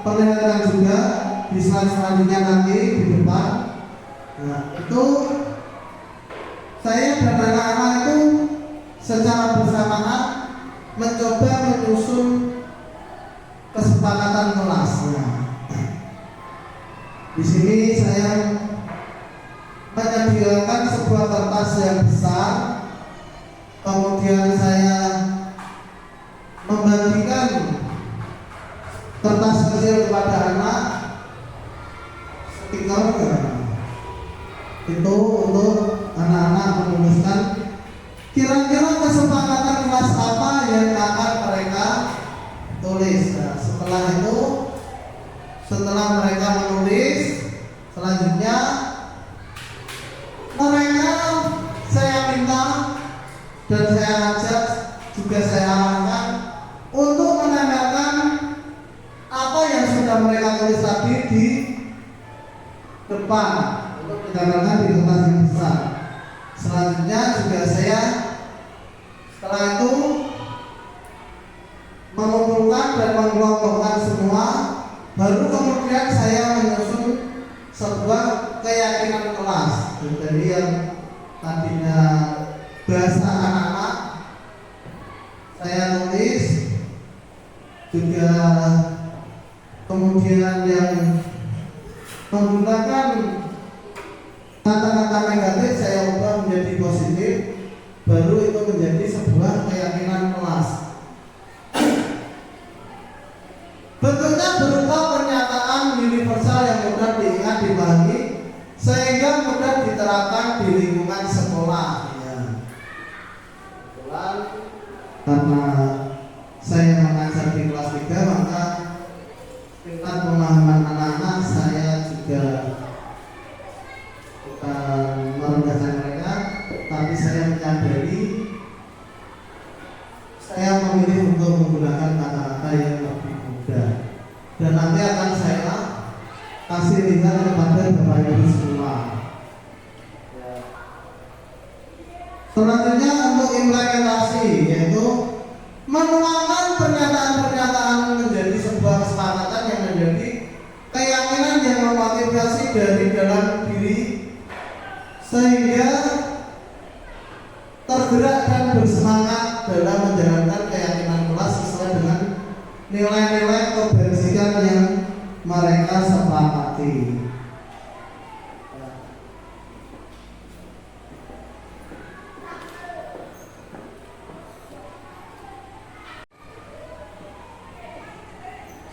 Speaker 4: perlihatkan juga di slide selanjutnya nanti di depan. Nah, itu saya dan anak-anak itu secara bersamaan mencoba menyusun kesepakatan kelasnya. Di sini saya menyediakan sebuah kertas yang besar, kemudian saya membagikan kertas kecil kepada anak, stiker itu untuk anak-anak menuliskan kira-kira kesepakatan kelas apa yang akan mereka tulis. Nah, setelah mereka menulis, selanjutnya mereka saya minta dan saya ajak, juga saya arahkan untuk menandakan apa yang sudah mereka tulis tadi di depan, untuk digambarkan di kertas yang besar. Selanjutnya juga saya setelah itu mengumpulkan dan mengelompokkan semua, baru kemudian saya menyusun sebuah keyakinan kelas. Jadi yang tadinya bahasa anak-anak saya tulis, juga kemudian yang menggunakan kata-kata negatif saya ubah menjadi positif, baru itu menjadi sebuah keyakinan kelas. Bentuknya berupa pernyataan universal yang mudah diingat, dipahami, sehingga mudah diterapkan di lingkungan sekolah. Ya. Karena saya mengajar di kelas 3, maka tingkat pemahaman anak-anak saya juga bukan merendahkan mereka, tapi saya menyadari saya memilih untuk menggunakan kata-kata yang lebih mudah, dan nanti akan saya kasih lihat kepada Bapak Ibu semua. Selanjutnya untuk implementasi, yaitu menuangkan pernyataan-pernyataan menjadi sebuah kesepakatan yang menjadi keyakinan yang memotivasi dari dalam diri, sehingga tergerak dan bersemangat dalam menjalankan keyakinan kelas sesuai dengan nilai-nilai kebersihan yang mereka sepakati.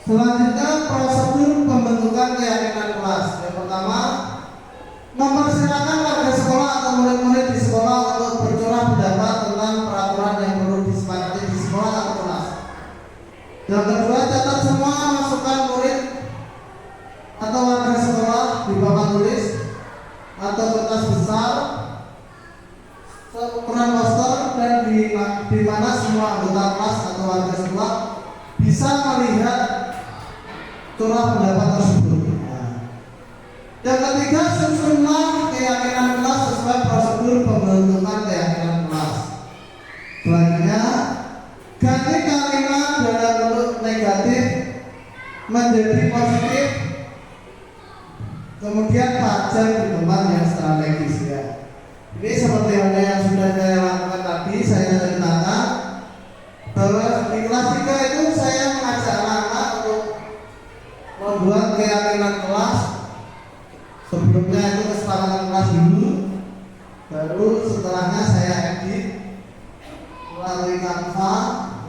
Speaker 4: Selanjutnya prosedur pembentukan keyakinan kelas. Yang pertama, mempersilakan warga sekolah atau murid-murid di sekolah untuk bercurah pendapat tentang peraturan yang perlu disepakati di sekolah atau kelas. Yang kedua, catat semua masukan murid atau warga sekolah di papan tulis atau kertas besar seukuran poster, dan di mana semua anggota kelas atau warga sekolah bisa melihat curah pendapat tersebut. Yang ketiga, susunlah keyakinan kelas sesuai prosedur pembentukan keyakinan kelas. Selanjutnya, ganti kalimat dalam bentuk negatif menjadi positif, kemudian pajang di tempat yang strategis. Ya. Ini seperti halnya yang sudah saya lakukan tadi, saya ceritakan bahwa di kelas 3 itu saya mengajak anak-anak untuk membuat keyakinan kelas. Sebelumnya itu kesepakatan kelas dulu, baru setelahnya saya edit melalui Canva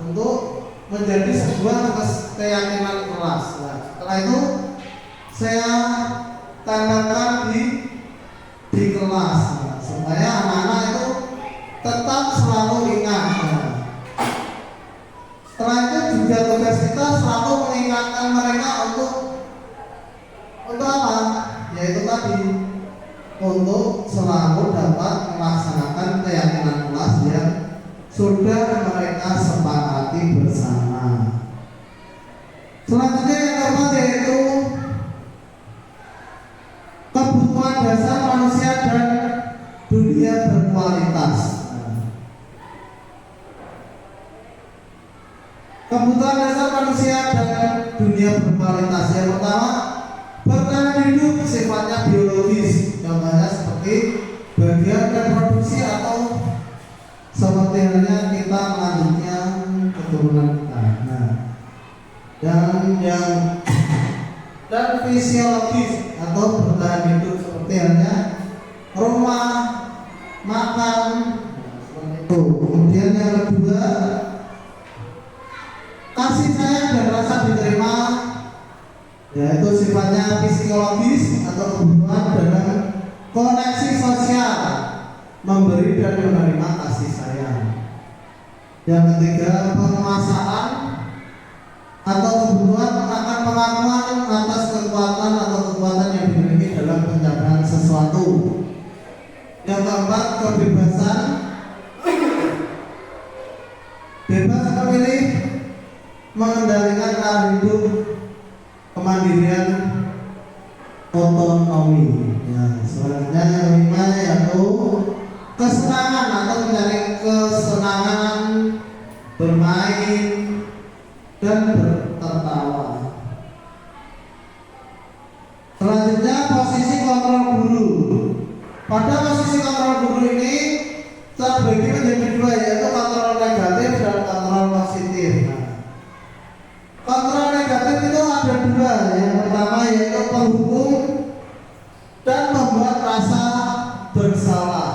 Speaker 4: untuk menjadi sebuah keyakinan kelas. Nah, setelah itu saya tandakan di kelas, supaya anak-anak itu tetap selalu ingat. Setelah itu juga tugas kita selalu mengingatkan mereka untuk apa? Yaitu tadi, untuk selalu dapat melaksanakan keyakinan kelas yang sudah mereka sepakati bersama. Selanjutnya yang keempat yaitu kebutuhan dasar manusia dan dunia berkualitas. Kebutuhan dasar manusia dan dunia berkualitas. Yang pertama, bertahan hidup sifatnya biologis, contohnya seperti bagian reproduksi atau seperti halnya kita melanjutkan keturunan kita. dan fisiologis atau bertahan hidup seperti halnya rumah, makan, seperti itu. Kemudian yang kedua, kasih sayang dan rasa diterima, yaitu sifatnya psikologis atau kebutuhan dalam koneksi sosial, memberi dan menerima kasih sayang. Yang ketiga, penguasaan atau kebutuhan akan pengakuan atas kekuatan atau kekuatan yang dimiliki dalam pencapaian sesuatu. Yang keempat, kebebasan, bebas memilih, mengendalikan arah hidup, kemandirian, otonomi. Selanjutnya yang kelima yaitu kesenangan atau mencari kesenangan, bermain dan tertawa. Selanjutnya posisi kontrol guru. Pada posisi kontrol guru ini terbagi menjadi dua, yaitu kontrol negatif dan kontrol positif. Kontrol negatif itu ada dua. Yang pertama yaitu penghukum dan membuat rasa bersalah.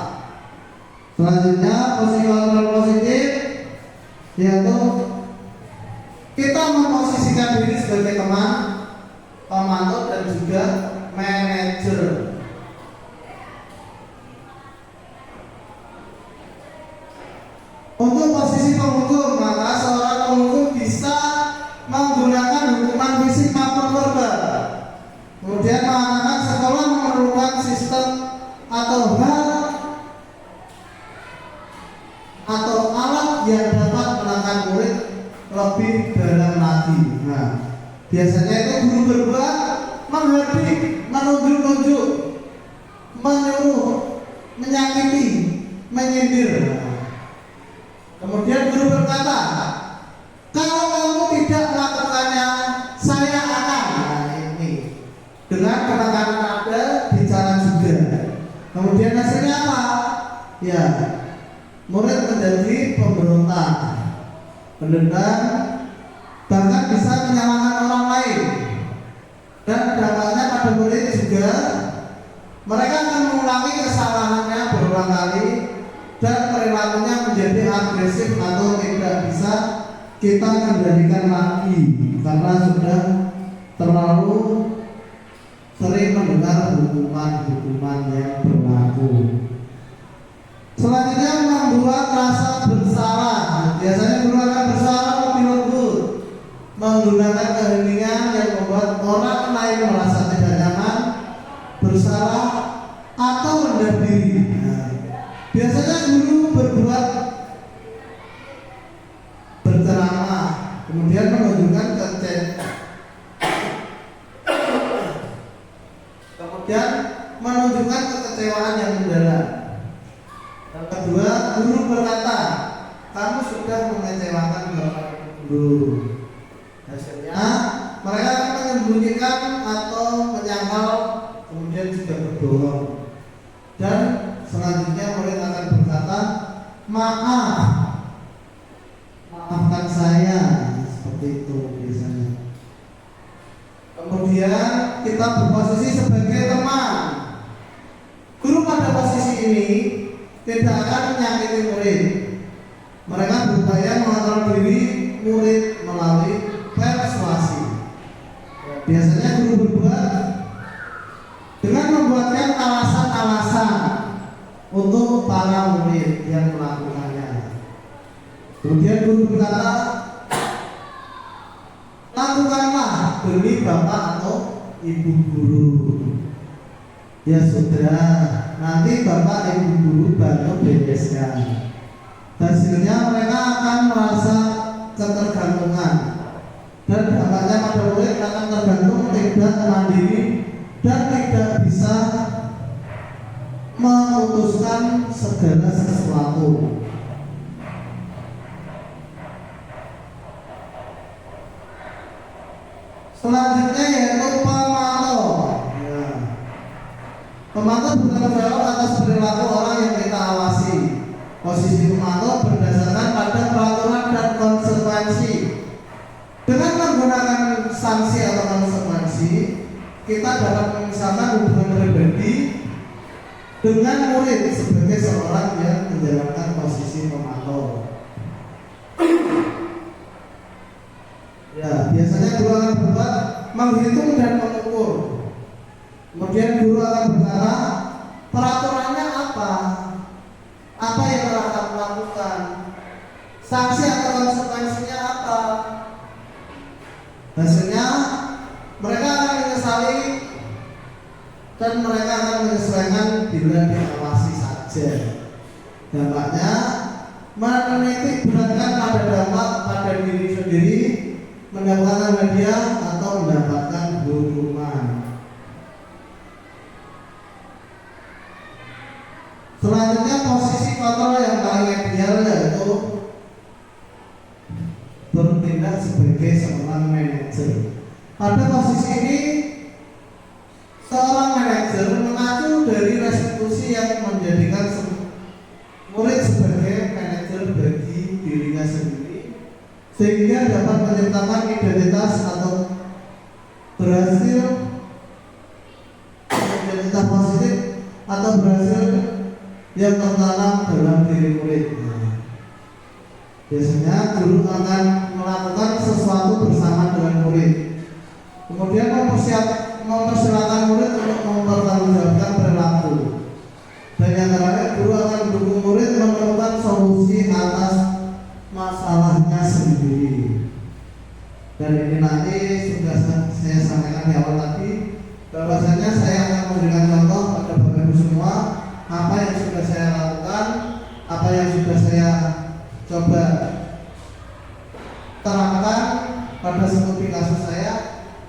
Speaker 4: Selanjutnya posisi kontrol positif yaitu kita memposisikan diri sebagai teman, pemantau dan juga manajer. Untuk posisi penghukum, maka seorang penghukum bisa menggunakan hukuman fisik maupun verbal. Kemudian mengatakan sekolah memerlukan sistem atau hal atau alat yang dapat menekan murid lebih dalam lagi. Nah, biasanya itu guru berbuat menghardik, menunjuk-nunjuk, menyuruh, menyakiti, menyindir. Kemudian guru berkata, kalau kamu tidak melakukannya, saya akan. Nah, ini dengan penekanan nada bicara juga. Kemudian hasilnya apa? Ya, murid menjadi pemberontak, pendendam, bahkan bisa menyalahkan orang lain. Dan dampaknya pada murid juga, mereka akan mengulangi kesalahannya berulang kali dan perilakunya menjadi agresif atau tidak bisa kita kendalikan lagi karena sudah terlalu sering mendengar hukuman-hukuman yang berlaku. Selanjutnya membuat rasa bersalah. Biasanya guru akan bersalah lebih lembut, menggunakan keheningan yang membuat orang lain merasa tidak nyaman, bersalah atau rendah diri. Biasanya guru berbuat berceramah, kemudian menunjukkan kekecewaan yang mendalam. Yang kedua, guru berkata, kamu sudah mengecewakan bapak guru. Hasilnya, mereka akan menyembunyikan atau menyangkal, kemudian juga berbohong. Dan selanjutnya murid akan berkata, maafkan saya, seperti itu biasanya. Kemudian kita berposisi sebagai teman. Guru pada posisi ini tidak akan menyakiti murid. Mereka berupaya mengontrol diri murid melalui persuasi. Biasanya guru berbuat dengan membuatkan alasan-alasan untuk para murid yang melakukannya. Kemudian guru berkata, lakukanlah demi bapak atau ibu guru. Ya sudah, nanti bapak ibu guru bantu bereskan. Hasilnya mereka akan merasa ketergantungan dan dampaknya pada murid akan tergantung, tidak mandiri dan tidak bisa memutuskan segala sesuatu. Selanjutnya yaitu pemantau. Pemantau bertanggung jawab atas perilaku orang yang kita awasi. Posisi pemantau berdasarkan pada peraturan dan konsekuensi. Dengan menggunakan sanksi atau konsekuensi, kita dapat memisahkan hubungan pribadi dengan murid sebagai seorang yang menjalankan posisi pemantau. Ya, biasanya guru akan berbuat menghitung dan mengukur. Kemudian guru akan berkata, peraturannya apa? Apa yang telah kamu lakukan? Sanksi atau konsekuensinya apa? Hasilnya mereka akan menyesali dan mereka akan menyesuaikan bila diawasi saja. Dampaknya menitik beratkan pada dampak pada diri sendiri, mendapatkan hadiah atau mendapatkan hukuman. Selanjutnya posisi kontrol yang paling ideal yaitu bertindak sebagai seorang manajer. Pada posisi ini seorang manajer mengacu dari restitusi yang menjadikan murid sebagai manajer bagi dirinya sendiri, sehingga dapat menciptakan identitas atau berhasil identitas positif atau berhasil yang tertanam dalam diri murid. Biasanya guru akan melakukan sesuatu bersama dengan murid, kemudian mempersilahkan murid untuk mempertanggungjawabkan perilaku. Dan yang terakhir, guru akan mendukung murid menemukan solusi atas masalahnya sendiri. Dan ini nanti sudah saya sampaikan di awal tadi, bahwasanya saya akan memberikan contoh pada Bapak Ibu semua apa yang sudah saya lakukan, apa yang sudah saya coba terangkan pada studi kasus saya,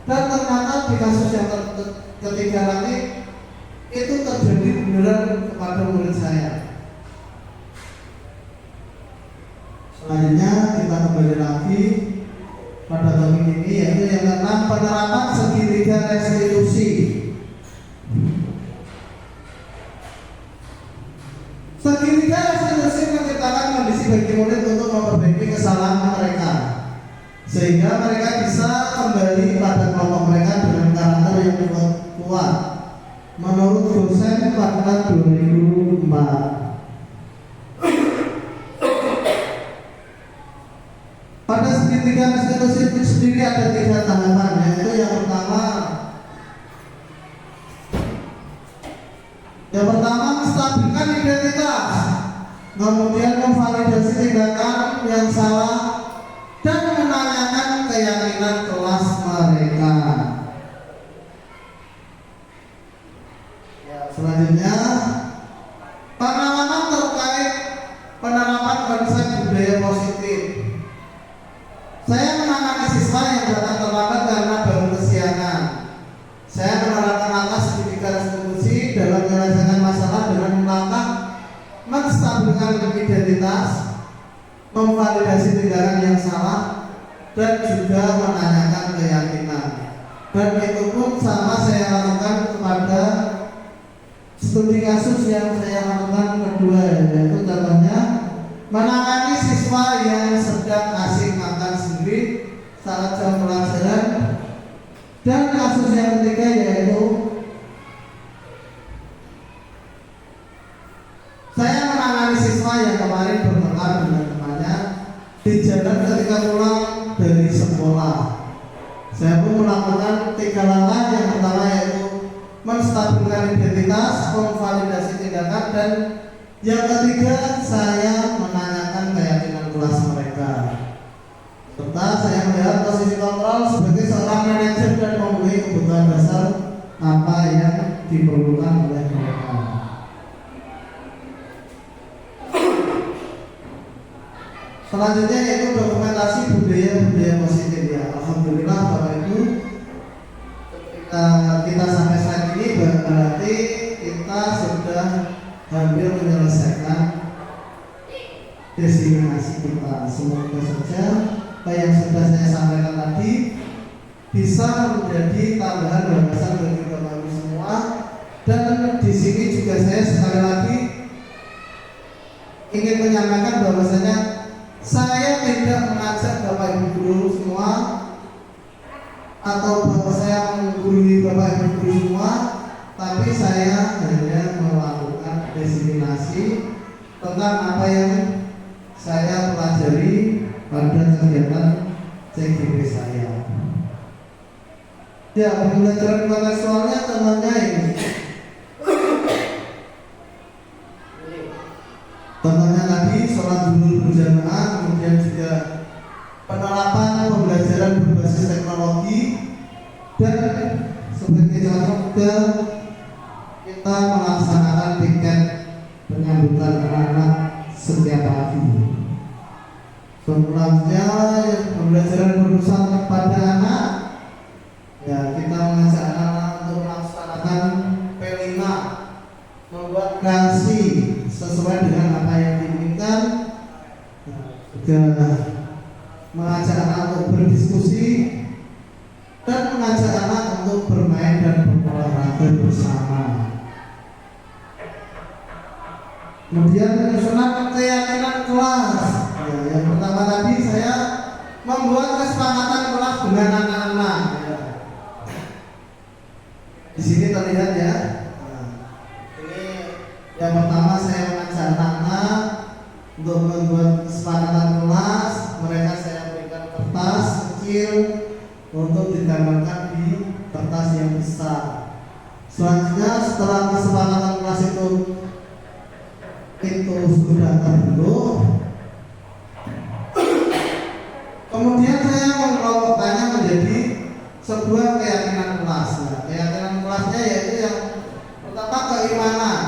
Speaker 4: dan ternyata di kasus yang ketiga nanti itu terjadi beneran kepada murid saya. Selanjutnya kita kembali lagi pada topik ini, yaitu yang keenam, penerapan segitiga restitusi. Segitiga restitusi menciptakan kondisi bagi murid untuk memperbaiki kesalahan mereka, sehingga mereka bisa kembali pada kelompok mereka dengan karakter yang kuat. Menurut dosen pada 2004. Pada segitiga restitusi itu sendiri ada 3 tahapan, yaitu yang pertama menstabilkan identitas, kemudian memvalidasi tindakan yang salah, dan menanyakan keyakinan kelas mereka. Selanjutnya, pengalaman terkait penerapan konsep budaya positif. Saya menangani siswa yang datang terlambat karena baru kesiangan. Saya menerapkan langkah segitiga restitusi dalam menyelesaikan masalah dengan melangkah menstabilkan identitas, memvalidasi tindakan yang salah, dan juga menanyakan keyakinan. Dan itu pun sama saya lakukan kepada studi kasus yang saya lakukan kedua, yaitu contohnya menangani siswa yang sedang asik makan sendiri saat jam pelajaran, dan kasus yang ketiga yaitu saya menangani siswa yang kemarin bertengkar dengan temannya di jalan ketika pulang dari sekolah. Saya pun melakukan 3 langkah. Yang pertama yaitu menstabilkan identitas, memvalidasi tindakan, dan yang ketiga saya menanyakan keyakinan kelas mereka. Serta saya melihat posisi kontrol sebagai seorang manajer dan memenuhi kebutuhan dasar apa yang diperlukan oleh mereka. Selanjutnya yaitu dokumentasi budaya positif ya. Alhamdulillah Bapak Ibu, kita sampai saat ini berarti kita sudah hampir menyelesaikan diseminasi kita. Semoga saja apa yang sudah saya sampaikan tadi bisa menjadi tambahan wawasan bagi Bapak Ibu semua. Dan di sini juga saya sekali lagi ingin menyampaikan bahwasanya saya tidak mengajak Bapak Ibu guru semua atau saya menggurui Bapak Ibu guru semua, tapi saya hanya melakukan diseminasi tentang apa yang saya pelajari pada kegiatan CGP saya. Ya, pembelajaran kontekstualnya contohnya ini. Contohnya tadi sholat zuhur berjamaah, kemudian juga penerapan pembelajaran berbasis teknologi, dan sebagai contoh juga kita melaksanakan piket penyambutan anak-anak setiap pagi. Selanjutnya pembelajaran berurusan kepada anak, ya kita mengajak anak-anak untuk melaksanakan P5, membuat kreasi sesuai dengan apa yang diinginkan, juga mengajak anak untuk berdiskusi dan mengajak anak untuk bermain dan berolahraga bersama. Kemudian menyusun keyakinan kelas. Ya, yang pertama tadi saya membuat kesepakatan kelas dengan anak-anak. Ya. Di sini terlihat ya. Nah, ini yang pertama saya mengajak anak-anak untuk membuat kesepakatan kelas. Mereka saya berikan kertas kecil untuk digambarkan di kertas yang besar. Selanjutnya setelah kesepakatan kelas itu sudah terbentuk, kemudian saya mengelompokkannya menjadi sebuah keyakinan kelas. Nah, keyakinan kelasnya yaitu yang pertama keimanan.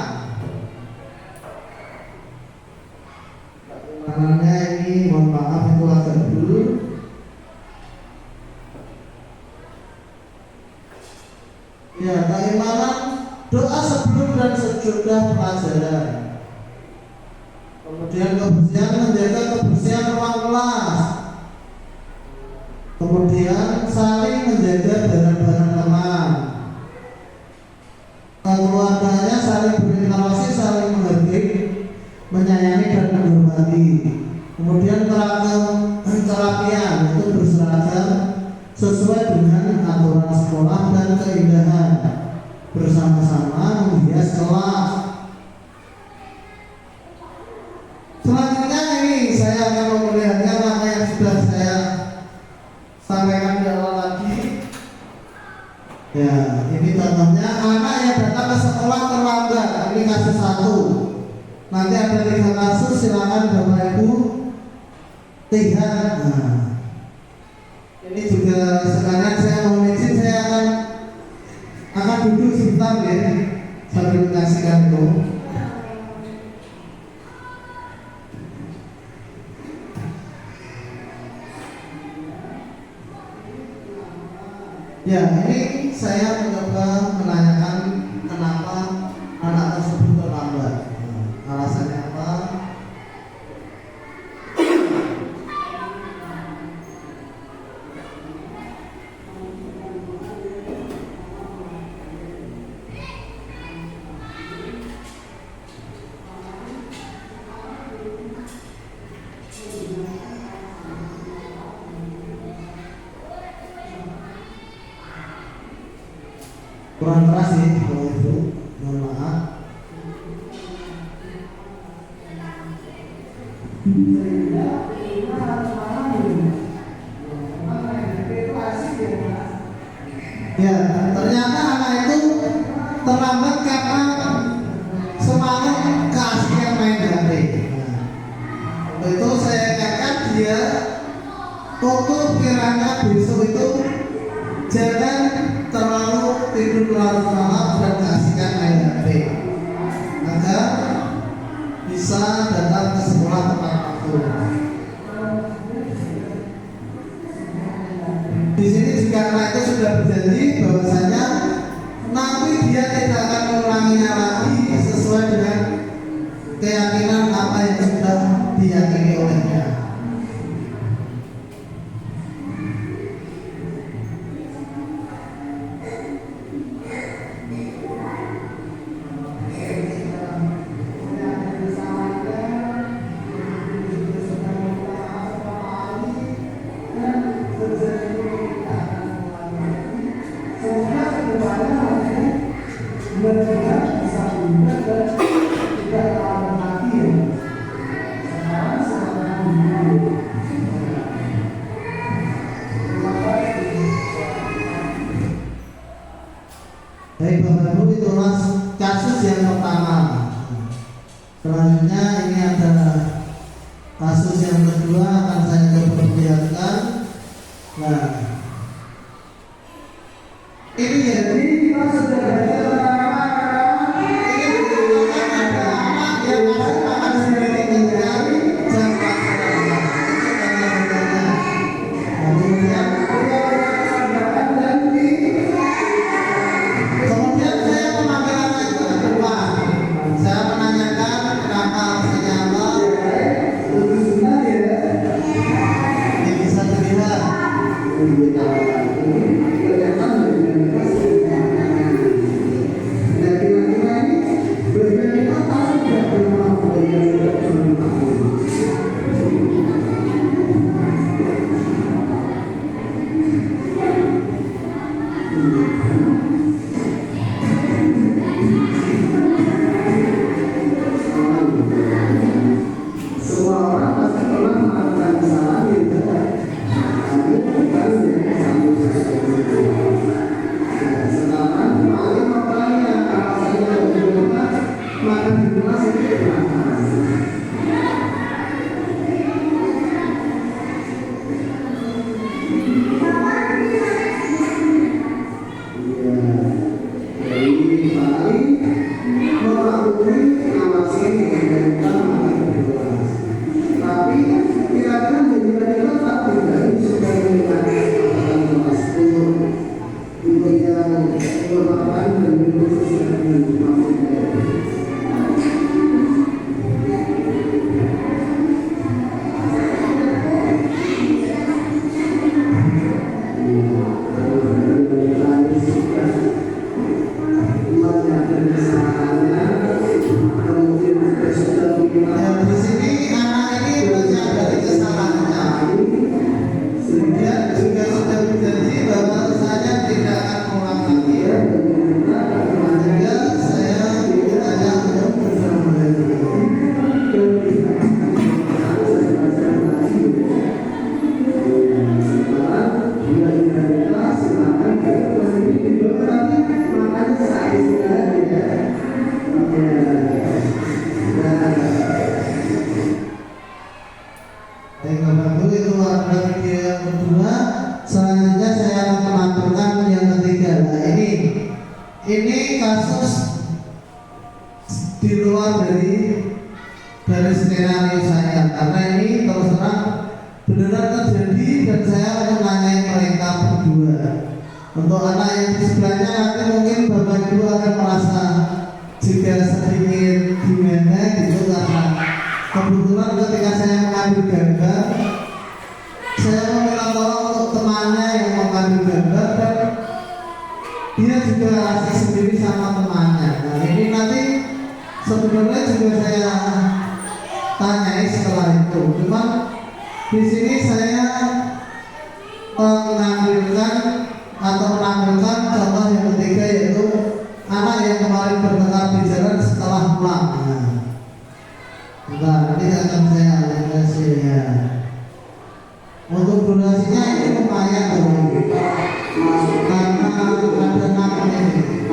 Speaker 4: Keimanannya ini, mohon maaf itu agak dulu. Ya, keimanan doa sebelum dan sesudah pelajaran. Kemudian kebersihan, menjaga kebersihan ruang kelas. Kemudian saling menjaga barang-barang teman. Keluarganya saling berinteraksi, saling menghargai, menyayangi dan menghormati. Kemudian kerapian itu berseragam sesuai dengan aturan sekolah dan keindahan, bersama-sama menghias kelas. Selanjutnya ini saya akan memperlihatkan apa yang sudah saya sampaikan di awal tadi. Ya, ini contohnya anak yang datang ke sekolah terlambat. Ini kasus 1. Nanti ada 3 kasus, silakan Bapak Ibu lihat. Nah, ini juga sekalian saya mohon izin, saya akan duduk sebentar ya sambil menyaksikan itu. Ya, ini saya mencoba menanyakan kenapa anak tersebut terlambat. Alasannya apa? Kurang keras sih, Bapak Ibu, mohon maaf. Ya, ternyata anak itu terlambat karena semangat keaslian main HP. Nah, itu saya katakan dia untuk kiranya besok itu jangan terlalu tidur terlalu malam dan kasihkan main HP agar bisa datang ke sekolah tepat waktu. Di sini juga anak itu sudah berjanji bahwasanya nanti dia tidak akan mengulanginya lagi sesuai dengan keyakinan apa yang sudah diyakini olehnya. Baik Bapak Ibu, itulah kasus yang pertama. Selanjutnya ini ada kasus yang kedua, akan saya coba perlihatkan. Nah, ini jadi kita sudah baca pertama. Ini menunjukkan ada anak yang masih makan sendiri ketika jam pelajaran. Kemudian saya memanggil anak itu ke depan. Saya menanyakan kenapa alasannya apa. Ini bisa terlihat. Ini kasus di luar dari skenario saya, karena ini terus terang beneran terjadi dan saya akan menanyai mereka berdua. Untuk anak yang di sebelahnya nanti mungkin Bapak Ibu akan merasa juga sedikit gimana gitu, karena kebetulan ketika saya mengambil gambar, saya meminta tolong untuk temannya yang mengambil gambar dan dia juga asik sendiri sama temannya. Nah ini nanti sebenarnya juga saya tanyai setelah itu. Cuma di sini saya menampilkan contoh yang ketiga, yaitu anak yang kemarin bertengkar di jalan setelah pulang. Nah, nanti akan saya kasih ya. Untuk durasinya ini lumayan tuh, karena ada namanya ini.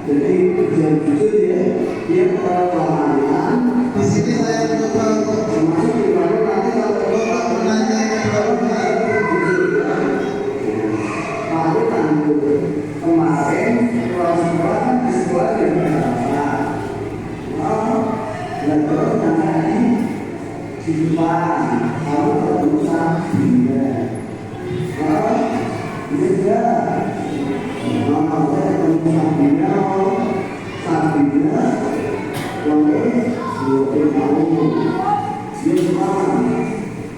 Speaker 4: Jadi dia jujur dia kelamaan. Di sini saya mencoba untuk menanya kemarin kelas 2 kan di sekolah di depan aku ketemu Sabina. Juga mama saya ketemu Sabina lalu 20 tahun di depan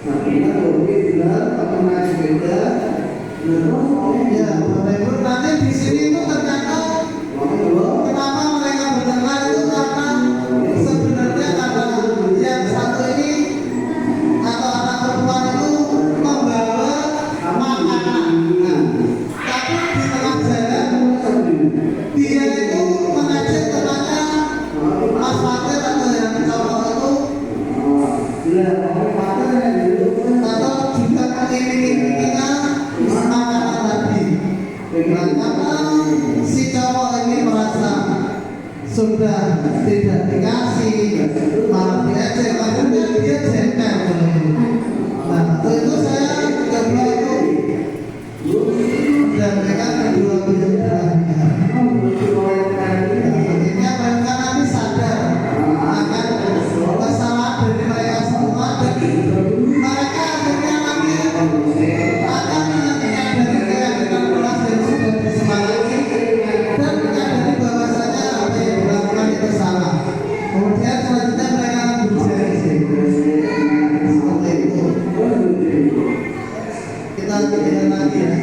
Speaker 4: Sabina lebih bilang aku naik sepeda. Terus ya Bapak Ibu, nanti di sini itu ternyata kenapa mereka bertengkar itu karena sebenarnya ada yang satu ini atau anak perempuan itu membawa makanan. Tapi di tengah jalan dia itu mengajak temannya Mas Fatir atau yang cowok itu atau juga ini makanan tadi. sudah tidak dikasih malah diejek, akhirnya dia jengkel. Nah waktu itu saya coba itu mendampingkan kedua belah pihak. Akhirnya mereka nanti sadar akan kesalahan dari mereka semua, dan mereka akhirnya nanti akan menyadari keyakinan kelas yang sudah disemangati dan menyadari bahwasanya apa yang dilakukan itu salah. Kemudian selanjutnya mereka berjari seperti itu. Kita lihat lagi ya.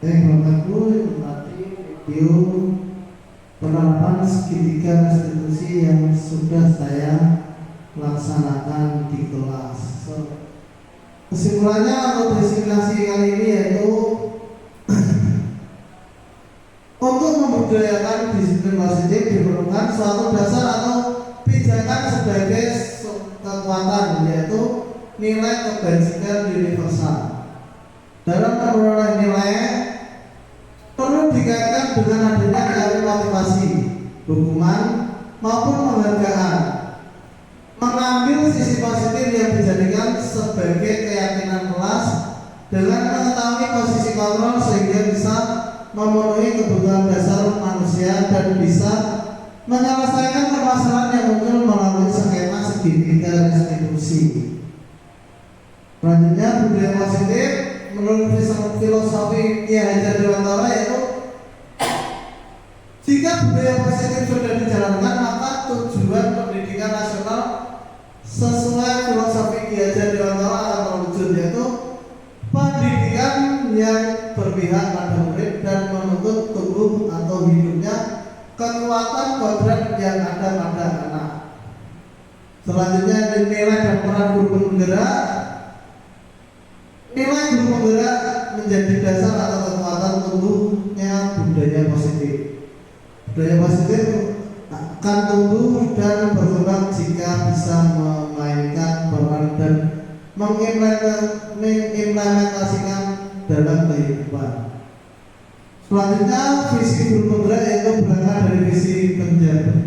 Speaker 4: Bapak Ibu, itu tadi video penerapan segitiga restitusi yang sudah saya laksanakan di kelas. Kesimpulannya untuk designasi kali ini yaitu untuk membudayakan disiplin positif diperlukan suatu dasar atau pijakan sebagai kekuatan, yaitu nilai kebajikan universal. Dalam pengelolaan nilai perlu dikaitkan dengan adanya nilai motivasi, hukuman maupun penghargaan. Mengambil sisi positif yang dijadikan sebagai keyakinan kelas dengan mengetahui posisi kontrol sehingga bisa memenuhi kebutuhan dasar manusia dan bisa menyelesaikan permasalahan yang muncul melalui skema segitiga restitusi. Selanjutnya, budaya positif menurut filosofi Ki Hajar Dewantara yaitu jika budaya positif sudah dijalankan maka tujuan pendidikan nasional sesuai filosofi Ki Hajar Dewantara akan terwujud, yaitu pendidikan yang berpihak pada murid dan menuntut tumbuh atau hidupnya kekuatan kodrat yang ada pada anak. Selanjutnya, nilai dan peran guru penggerak. Nilai guru penggerak menjadi dasar atau kekuatan tumbuhnya budaya positif. Budaya positif akan tumbuh dan berkembang jika bisa memainkan peran dan mengimplementasikan dalam kehidupan. Selanjutnya, visi guru penggerak yaitu berangkat dari visi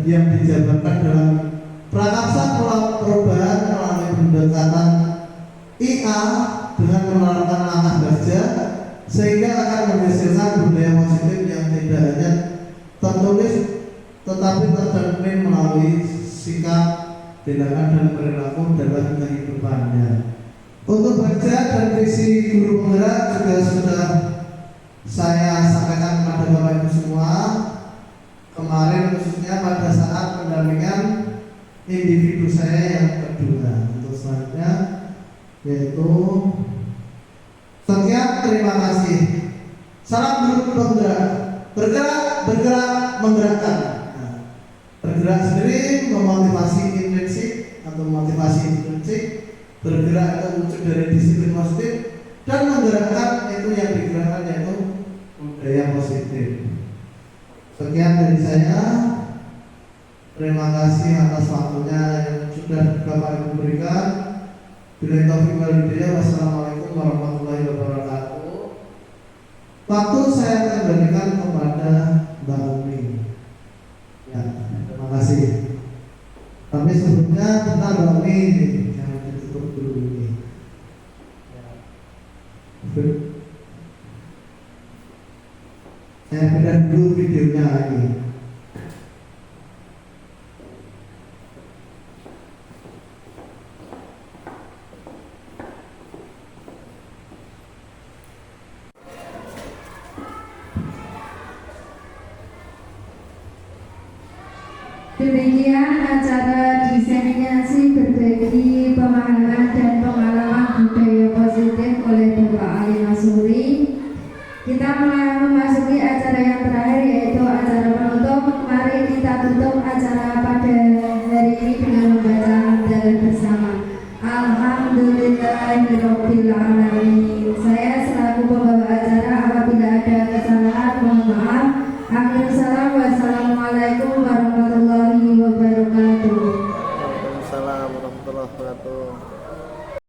Speaker 4: yang dijabarkan dalam prakarsa perubahan melalui pendekatan IA dengan menerapkan langkah kerja sehingga akan menghasilkan budaya positif yang tidak hanya tertulis tetapi tercermin melalui sikap, tindakan dan perilaku dalam kehidupannya. Untuk kerja dan visi guru penggerak juga sudah saya sampaikan kepada Bapak Ibu semua kemarin, khususnya pada saat pendampingan individu saya yang kedua. Untuk selanjutnya yaitu sekian, terima kasih. Salam guru penggerak. Bergerak menggerakkan. Bergerak sendiri memotivasi intrinsik atau motivasi intrinsik. Bergerak itu wujud dari disiplin positif dan menggerakkan itu yang digerakkan yaitu budaya positif. Sekian dari saya. Terima kasih atas waktunya yang sudah Bapak Ibu berikan. Billahi taufiq wal hidayah. Wassalamualaikum warahmatullahi wabarakatuh. Waktu saya kembalikan kepada Mbak Umi. Ya, terima kasih. Tapi sebelumnya kita Mbak Umi jangan ditutup dulu ini. Saya pindah dulu videonya lagi.
Speaker 2: Demikian acara diseminasi berbagi pemahaman dan pengalaman budaya positif oleh Bapak Ali Masuri. Kita memasuki acara yang terakhir yaitu acara penutup. Mari kita tutup acara pada hari ini dengan membaca hamdalah bersama. Alhamdulillahirabbil alamin. Saya selaku pembawa acara apabila ada kesalahan mohon maaf. Akhir salam, wassalamualaikum warahmatullahi wabarakatuh.
Speaker 4: Waalaikumsalam warahmatullahi wabarakatuh.